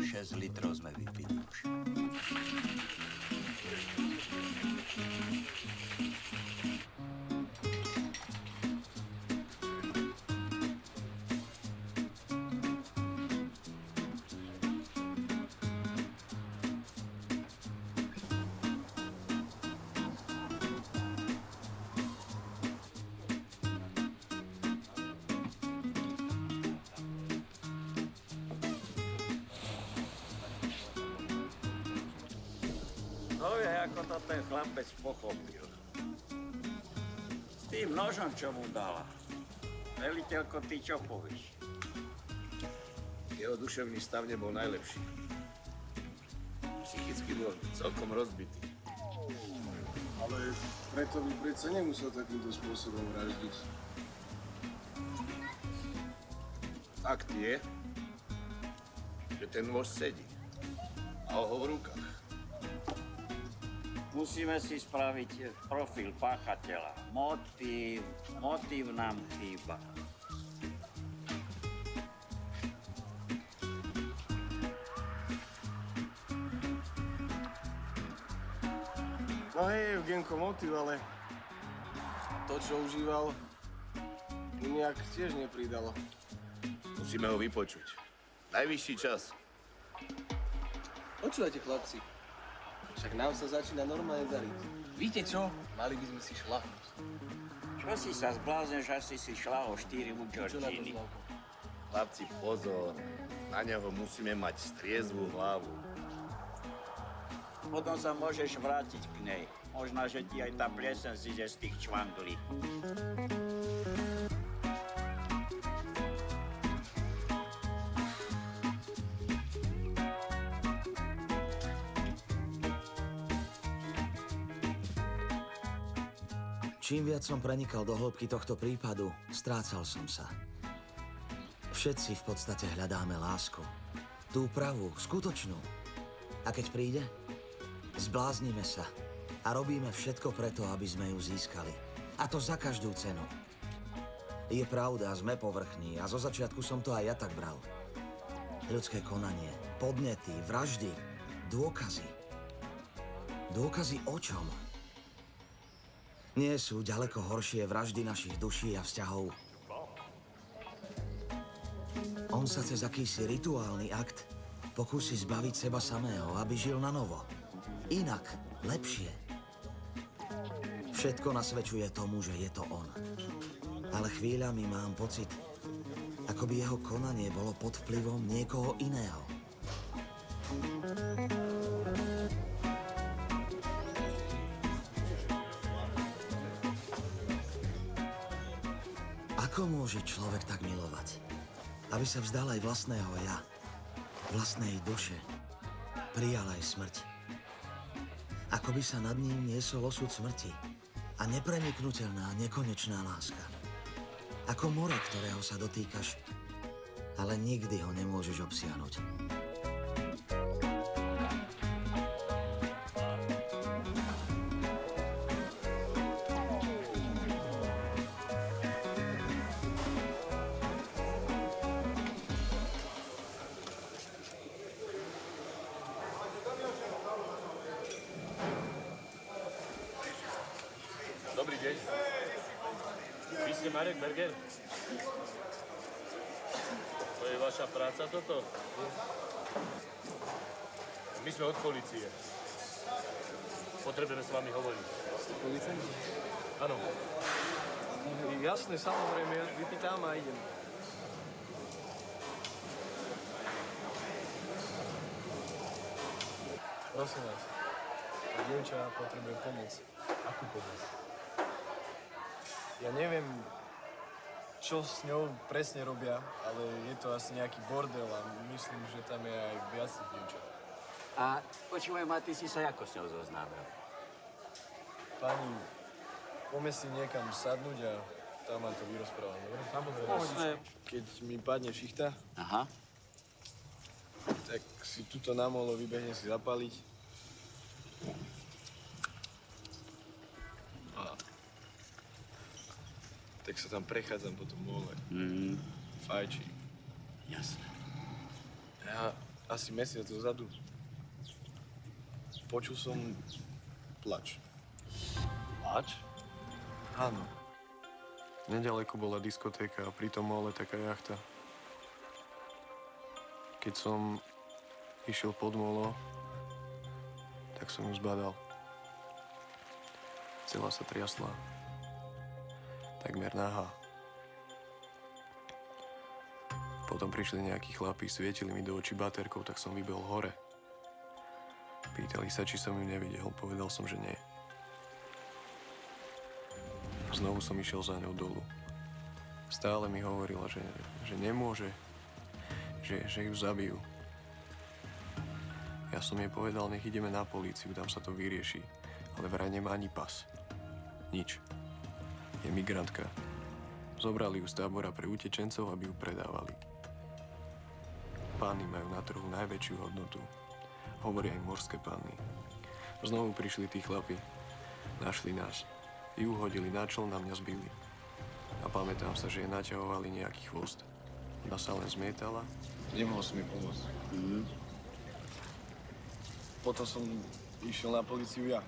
H: 6 litrov sme vypili už. ako to ten chlapec pochopil. S tým nožom, čo mu dala. Veliteľko, ty čo povieš?
N: Jeho duševný stav nebol najlepší. Psychicky bol celkom rozbitý.
E: Ale preto by predsa nemusel takýmto spôsobom vraždiť.
N: Fakt je, že ten nôž sedí. A ho v rukách.
H: Musíme si spraviť profil páchateľa. Motív nám chýba.
E: No hej, Evgenko, motiv, ale to, čo užíval, mu nejak tiež nepridalo.
N: Musíme ho vypočuť. Najvyšší čas.
E: Počúvajte, chlapci. Však nám sa začína normálne dariť. Víte čo? Mali by sme si šľahnúť.
H: Čo si sa zbláznil, že si šla o 4 u
E: Čo na to,
H: Georginy?
E: Slavko?
N: Chlapci, pozor. Na neho musíme mať striezvú hlavu.
H: Potom sa môžeš vrátiť k nej. Možno, že ti aj tá pliesen zíde z tých čvanglí.
D: Čím viac som prenikal do hĺbky tohto prípadu, strácal som sa. Všetci v podstate hľadáme lásku. Tú pravú, skutočnú. A keď príde, zbláznime sa a robíme všetko preto, aby sme ju získali. A to za každú cenu. Je pravda, sme povrchní a zo začiatku som to aj ja tak bral. Ľudské konanie, podnety, vraždy, dôkazy. Dôkazy o čom? Nie sú ďaleko horšie vraždy našich duší a vzťahov. On sa cez akýsi rituálny akt pokúsi zbaviť seba samého, aby žil na novo. Inak, lepšie. Všetko nasvedčuje tomu, že je to on. Ale chvíľami mám pocit, ako by jeho konanie bolo pod vplyvom niekoho iného. Ako môže človek tak milovať? Aby sa vzdal aj vlastného ja, vlastnej duše, prijal aj smrť. Ako by sa nad ním niesol osud smrti a nepreniknutelná, nekonečná láska. Ako more, ktorého sa dotýkaš, ale nikdy ho nemôžeš obsiahnuť.
O: Dobrý deň. Vy ste Marek Berger? To je vaša práca toto? My sme od polície. Potrebujeme s vami hovoriť.
E: Policajti?
O: Áno.
E: Jasné, samozrejme, ja vypýtam a idem. Prosím vás, tá dievča potrebuje pomoc. Akú pomoc? Ja neviem, čo s ňou presne robia, ale je to asi nejaký bordel a myslím, že tam je aj viac dievčat.
H: A počúvaj ma, ty si sa ako s ňou zoznámil?
E: Pani, poďme si niekam sadnúť a tam vám to vyrozprávam, dobre?
H: Samozrejme.
E: Keď mi padne šichta,
H: Aha.
E: tak si tuto na molo vybehne si zapaliť. A tak sa tam prechádzam po tom mole. Fajčí.
H: Jasné.
E: Ja asi mesiac dozadu počul som plač.
H: Plač?
B: Áno. Nedaleko bola diskotéka a pri tom mole taká jachta. Keď som išiel pod molo, tak som ju zbadal. Celá sa triasla. Takmer nahá. Potom prišli nejakí chlapi, svietili mi do očí baterkou, tak som vybehol hore. Pýtali sa, či som ju nevidel. Povedal som, že nie. Znovu som išiel za ňou dolu. Stále mi hovorila, že nemôže, že ju zabijú. Ja som jej povedal, nech ideme na políciu, tam sa to vyrieši. Ale vraj nemá ani pas. Nič. Je migrantka. Zobrali ju z tábora pre utečencov, aby ju predávali. Pány majú na trhu najväčšiu hodnotu. Hovoria im morské panny. Znovu prišli tí chlapi. Našli nás. Ju hodili na čln, na mňa zbili. A pamätám sa, že jej naťahovali nejaký chvost. Ona sa len zmietala. Nemohol som jej pomôcť. Potom som išiel na políciu ja.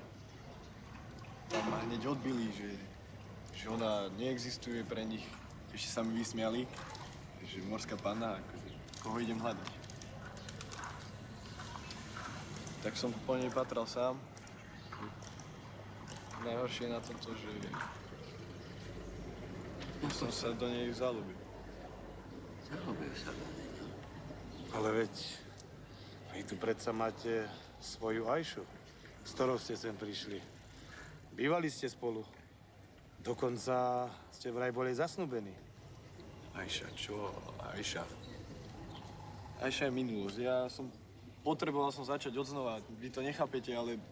B: Tam ma hneď odbili, že ona neexistuje pre nich. Ešte sa mi vysmiali, že morská panna, akože, koho idem hľadať. Tak som po nej patral sám. Najhoršie je na tomto, že som sa do nej zalúbil.
H: Zalúbil sa do nej.
F: Ale veď, vy tu predsa máte svoju Ajšu, s ktorou ste sem prišli. Bývali ste spolu. Dokonca ste vraj boli zasnúbení.
B: Ajša, čo? Ajša. Ajša je minulosť. Potreboval som začať odznova. Vy to nechápete, ale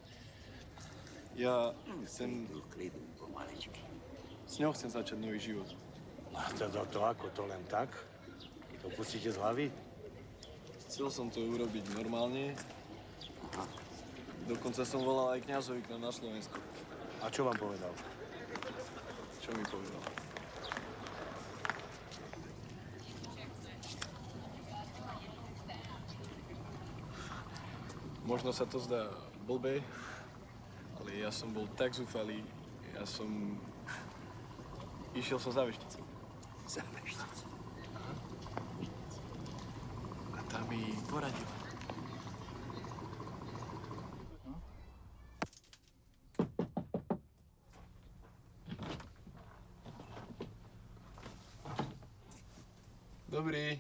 B: ja chcem... S ňou chcem začať nový život.
F: A to ako? To len tak? To pustíte z hlavy?
B: Chcel som to urobiť normálne. Dokonca som volal aj kňazovi k nám na Slovensku.
F: A čo vám povedal?
B: Čo mi povedal? Možno sa to zdá blbé, ale ja som bol tak zúfalý. Išiel som za vešticou.
H: Za vešticou?
B: A tá mi poradila. Dobrý.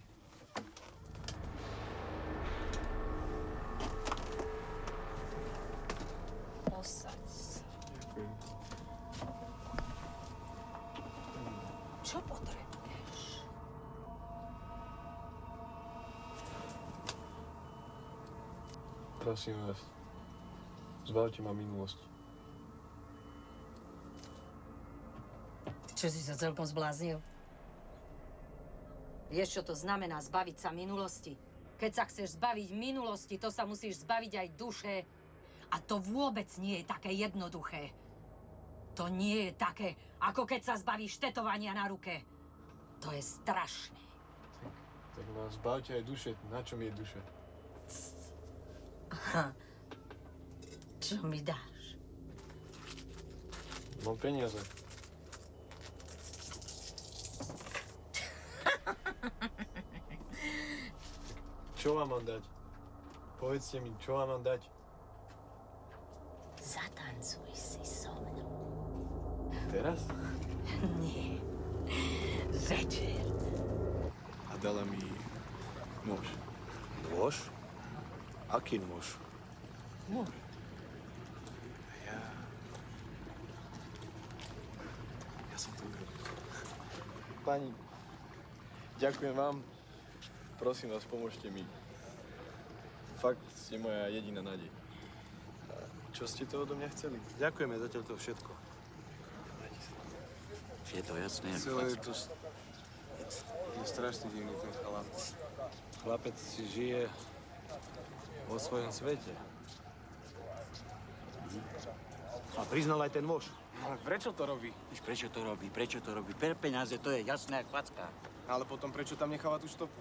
M: Posaď sa.
B: Ďakujem.
M: Čo potrebuješ?
B: Prosím vás, zbavte ma minulosti.
M: Čo si sa celkom zbláznil? Vieš, čo to znamená zbaviť sa minulosti? Keď sa chceš zbaviť minulosti, to sa musíš zbaviť aj duše. A to vôbec nie je také jednoduché. To nie je také, ako keď sa zbavíš tetovania na ruke. To je strašné.
B: Tak ma zbavte aj duše. Na čo mi je duša?
M: Aha. Čo mi dáš?
B: Mám peniaze. Čo vám mám dať? Povedzte mi, čo vám mám dať?
M: Zatancuj si so mnou.
B: Teraz?
M: Nie. Večer.
B: A dala mi nôž.
F: Nôž? Aký nôž?
B: Nôž. Ja som to urobil. Pani, ďakujem vám. Prosím vás, pomôžte mi. Fakt ste moja jediná nádej. Čo ste to odo mňa chceli?
F: Ďakujeme zatiaľ to všetko.
H: Je to jasné, jak
B: Celé
H: facka.
B: je to... Je strašne divný ten chalán.
F: Chlapec si žije vo svojom svete. A priznal aj ten muž.
E: Ale prečo to robí?
H: Víš, prečo to robí? Prečo to robí? Pre peniaze, to je jasné, jak facka.
E: Ale potom prečo tam necháva tú stopu?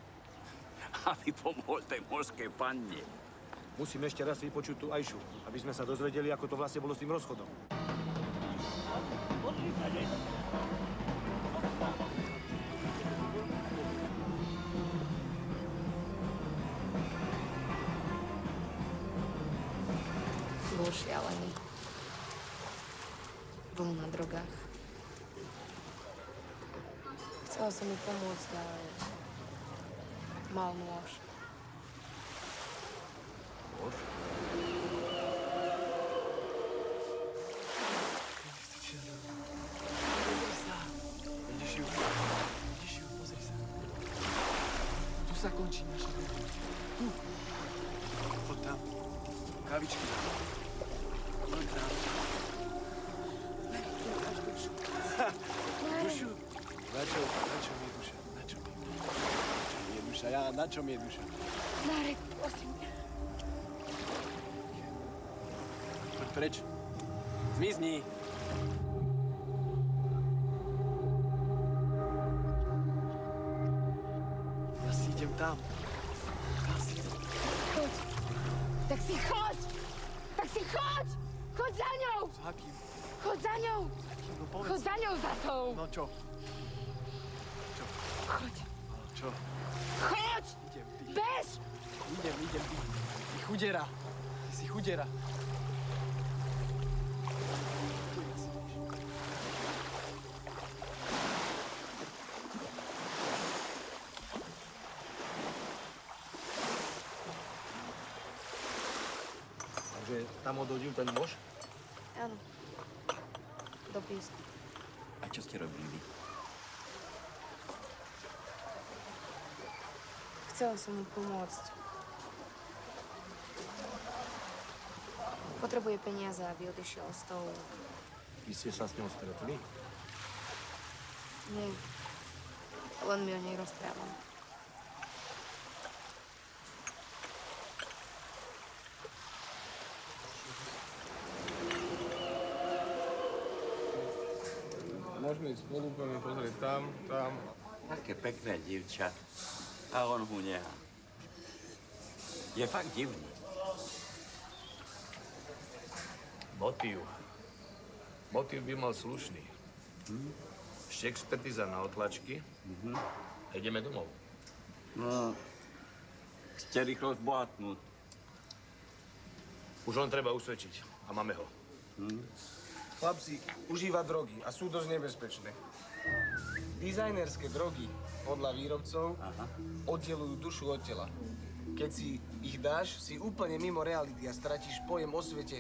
H: Aby pomohol tej morskej panne.
F: Musím ešte raz vypočuť tú Ajšu, aby sme sa dozvedeli, ako to vlastne bolo s tým rozchodom.
I: Bol šialený. Bol na drogách. Chcela som mu pomôcť, ale mal nôž.
F: Nôž?
E: sa končí naša doba. Tu. Chod tam. Kavičky dám. Chod tam. Dušu. Na čom je duša? Na čom je duša? Na čom je duša?
I: Marek, prosím ťa.
E: Poď preč. Zmizni. Ja si idem tam.
I: Choď. Tak si choď! Tak si choď! Choď za ňou!
E: Za kým?
I: Choď za ňou!
E: No povedz.
I: Choď za ňou za tou!
E: No čo?
I: Choď.
E: Čo?
I: Choď!
E: Idem, ty.
I: Bež!
E: Idem, ty. Ty chudera. Ty si chudera.
J: Takže tam odhodil ten muž?
I: Áno. Do piesku.
J: A čo ste robili vy?
I: Chcela som mu pomôcť. Potrebuje peniaze, aby odišiel s tou...
J: Vy ste sa s ňou stretli?
I: Nie. Len mi o nej rozprávam.
E: Môžeme ísť spolu, poďme pozrieť tam.
G: Také pekné dievča. A on ho nehá. Je fakt divný.
J: Motív by mal slušný. Ešte expertíza na otlačky. A ideme domov.
G: No, ste rýchlo zbohatnúť.
J: Už len treba usvedčiť. A máme ho.
E: Chlapci užíva drogy a sú dosť nebezpečné. Dizajnerské drogy podľa výrobcov oddelujú dušu od tela. Keď si ich dáš, si úplne mimo reality a stratíš pojem o svete.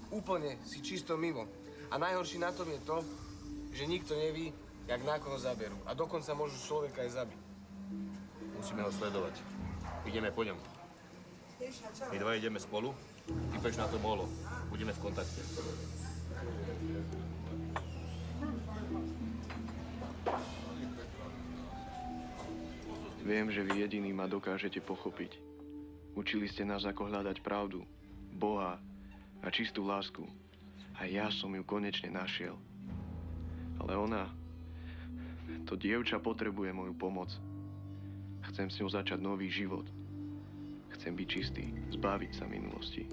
E: Úplne si čisto mimo. A najhoršie na tom je to, že nikto neví, jak nákoho zaberú. A dokonca môžu človeka aj zabiť.
J: Musíme ho sledovať. Ideme po ňom. My dva ideme spolu. Ty peš na to bolo. Budeme v kontakte.
B: Viem, že vy jediný ma dokážete pochopiť. Učili ste nás, ako hľadať pravdu, Boha a čistú lásku. A ja som ju konečne našiel. Ale ona, to dievča potrebuje moju pomoc. Chcem s ňou začať nový život. Chcem byť čistý, zbaviť sa minulosti.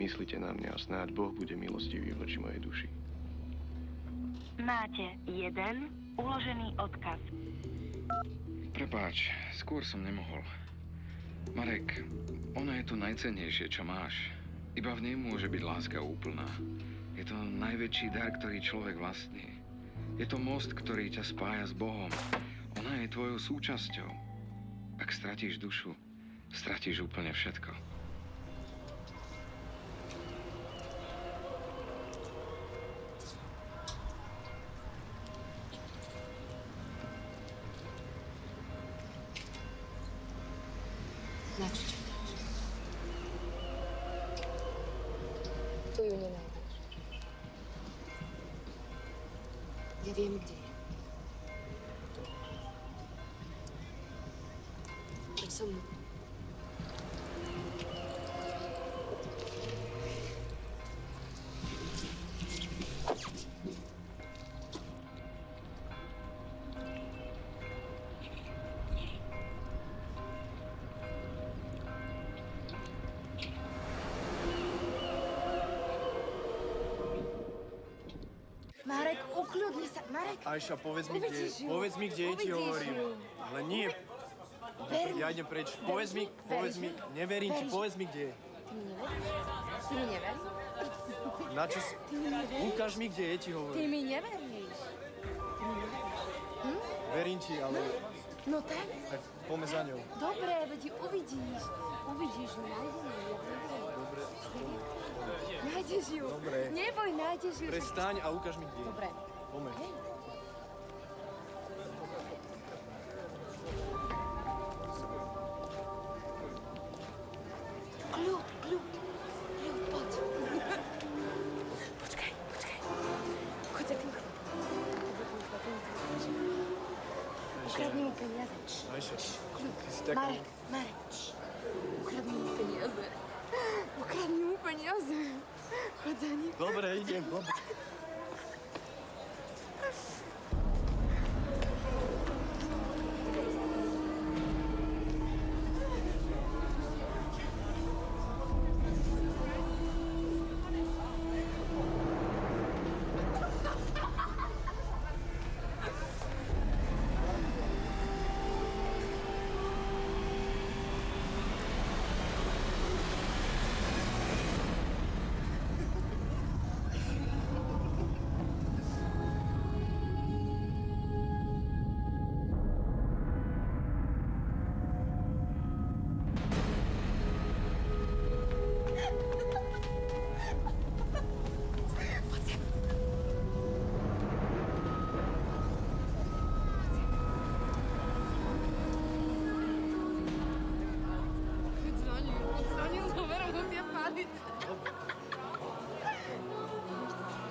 B: Myslite na mňa a snáď Boh bude milostivý voči mojej duši.
A: Máte jeden uložený odkaz.
C: Prepáč, skôr som nemohol. Marek, ona je to najcennejšie, čo máš. Iba v nej môže byť láska úplná. Je to najväčší dar, ktorý človek vlastní. Je to most, ktorý ťa spája s Bohom. Ona je tvojou súčasťou. Ak stratíš dušu, stratíš úplne všetko.
I: Na čo čakáš? Tu ju nenájdeš. Ja viem, kde je. Poď so mnou. Marek, ukľudni sa. Marek,
E: Ajša, povedz mi,
I: uvidíš ju.
E: kde je, ti
I: Uvidíš
E: hovorím.
I: ju.
E: Ale nie.
I: Ver mi.
E: Ja idem preč. Povedz mi, neverím ti, povedz mi, kde je.
I: Ty mi neveríš? Ty mi neveríš?
E: Na čo si...
I: Ty mi neveríš?
E: Ukáž mi, kde je, ti
I: Ty
E: hovorím.
I: mi neveríš? Ty mi neveríš?
E: Verím ti, ale...
I: No tak?
E: Tak poďme za ňou.
I: Dobre, veď ju uvidíš. Uvidíš ju, nájdeš ju.
E: Dobre.
I: Nájdeš ju.
E: Dobre.
I: Neboj, nájdeš ju.
E: Prestaň a ukáž mi, kde je.
I: Dobre.
E: Poďme.
I: Hej. peniaze.
E: Ajša, ty si
I: Marek, Marek, ukradni mu peniaze. Ukradni mu peniaze. Chod za ním.
E: Dobre, idem, dobre.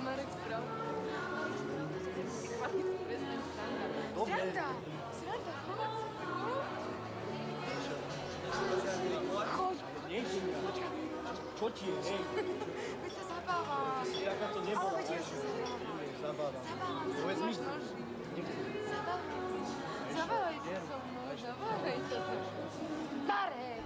I: Marek, sprawa. Sranda! Sranda, chodź!
E: Čo ti je, hej?
I: Veď sa zabávam.
E: Taká to nebola.
I: Ale veď ja sa zabávam.
E: Zabávam.
I: Zabávam sa.
E: Povedz mi,
I: Zabávam sa. Zabávaj sa so mnou. Zabávaj sa so mnou. Marek!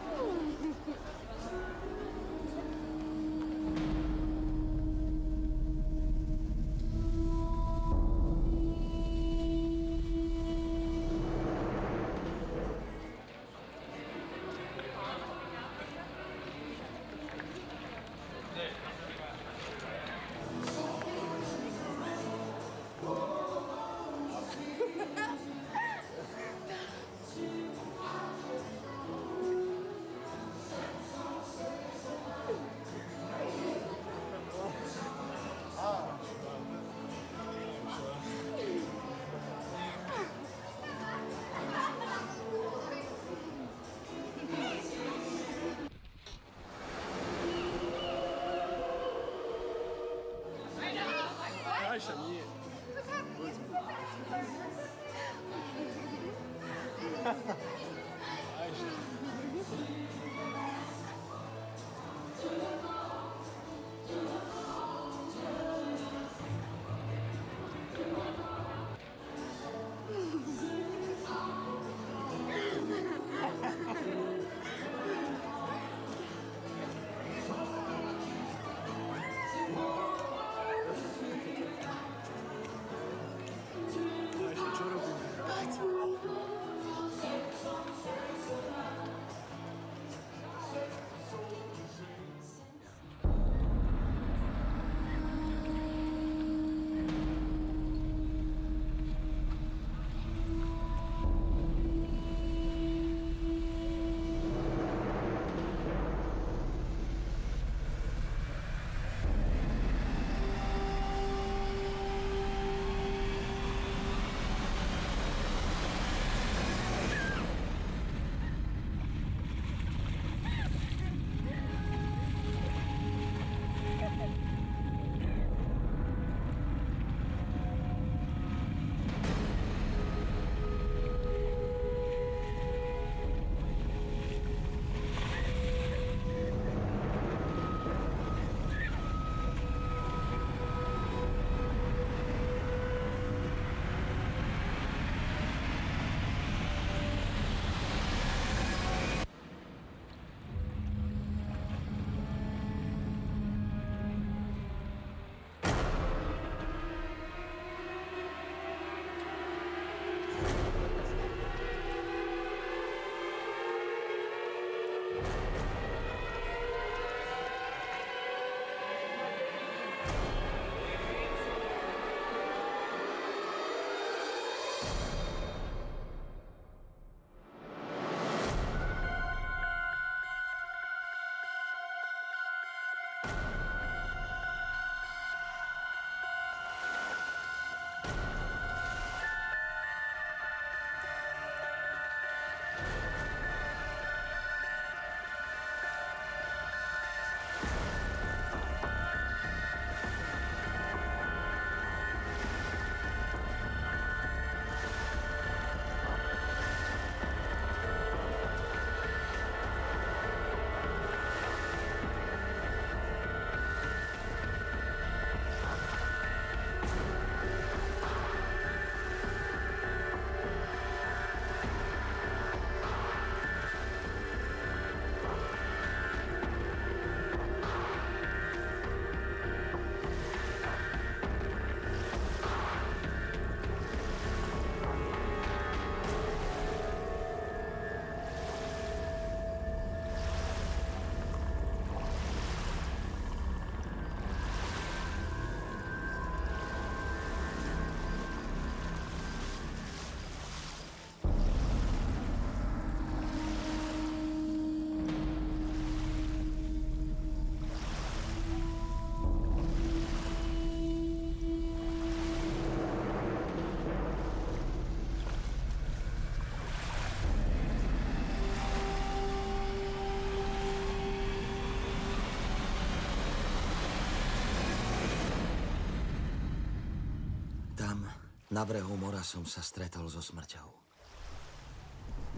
D: Na brehu mora som sa stretol so smrťou.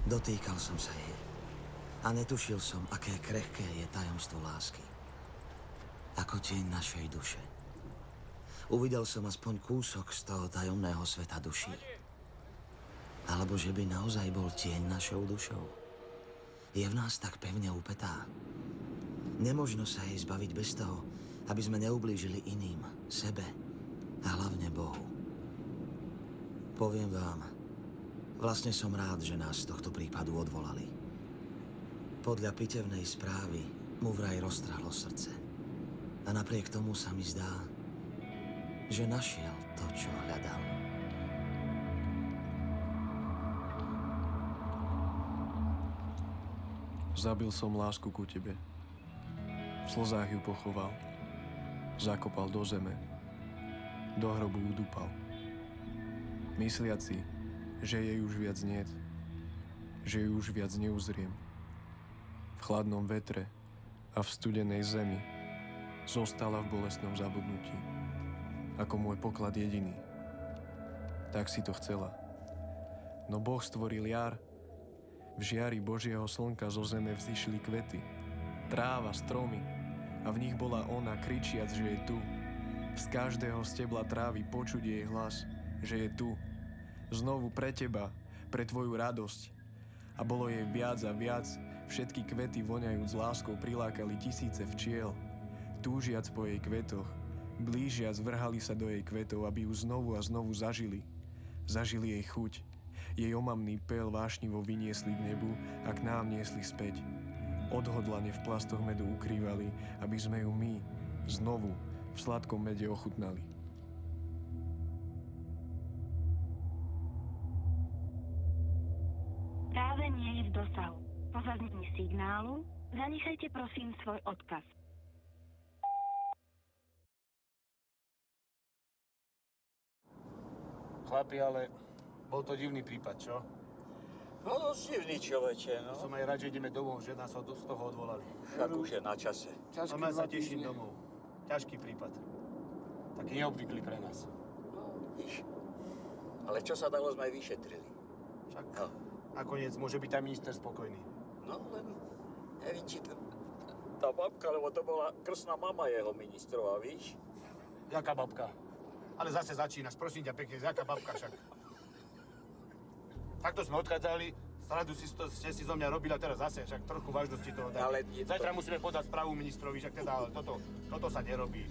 D: Dotýkal som sa jej a netušil som, aké krehké je tajomstvo lásky. Ako tieň našej duše. Uvidel som aspoň kúsok z toho tajomného sveta duší. Alebo že by naozaj bol tieň našou dušou. Je v nás tak pevne upetá. Nemožno sa jej zbaviť bez toho, aby sme neublížili iným, sebe a hlavne Bohu. Poviem vám, vlastne som rád, že nás z tohto prípadu odvolali. Podľa pitevnej správy mu vraj roztrhlo srdce. A napriek tomu sa mi zdá, že našiel to, čo hľadal.
B: Zabil som lásku ku tebe. V slzách ju pochoval. Zakopal do zeme. Do hrobu ju dupal. Mysliaci, že jej už viac niet. Že ju už viac neuzriem. V chladnom vetre a v studenej zemi zostala v bolestnom zabudnutí. Ako môj poklad jediný. Tak si to chcela. No Boh stvoril jar. V žiari Božieho slnka zo zeme vzišli kvety, tráva, stromy a v nich bola ona, kričiac, že je tu. Z každého stebla trávy počuť jej hlas, že je tu. Znovu pre teba, pre tvoju radosť. A bolo jej viac a viac, všetky kvety voňajúc láskou prilákali tisíce včiel. Túžiac po jej kvetoch, blížiac vrhali sa do jej kvetov, aby ju znovu a znovu zažili. Zažili jej chuť. Jej omamný pel vášnivo vyniesli k nebu a k nám niesli späť. Odhodlane v plastoch medu ukrývali, aby sme ju my znovu v sladkom mede ochutnali.
A: Práve nie je v dosahu. Po zaznení signálu zanechajte prosím svoj odkaz.
F: Chlapi, ale bol to divný prípad, čo?
G: No dosť divný človeče, no.
F: Som aj rád, že ideme domov, že nás z toho odvolali.
G: Však už je na čase.
F: No ja sa teším domov. Ťažký prípad. Taký neobvyklý pre nás.
G: Vidíš. Ale čo sa dalo, sme aj vyšetrili.
F: Však nakoniec môže byť aj minister spokojný.
G: No len neviem, či tá babka, lebo to bola krstná mama jeho ministrova, víš?
F: Jaká babka? Ale zase začínaš, prosím ťa pekne, jaká babka však? Takto sme odchádzali, sradu ste si zo mňa robili a teraz zase, však trochu vážnosti toho dá.
G: Ale
F: Zajtra musíme podať správu ministrovi, však teda, ale toto sa nerobí.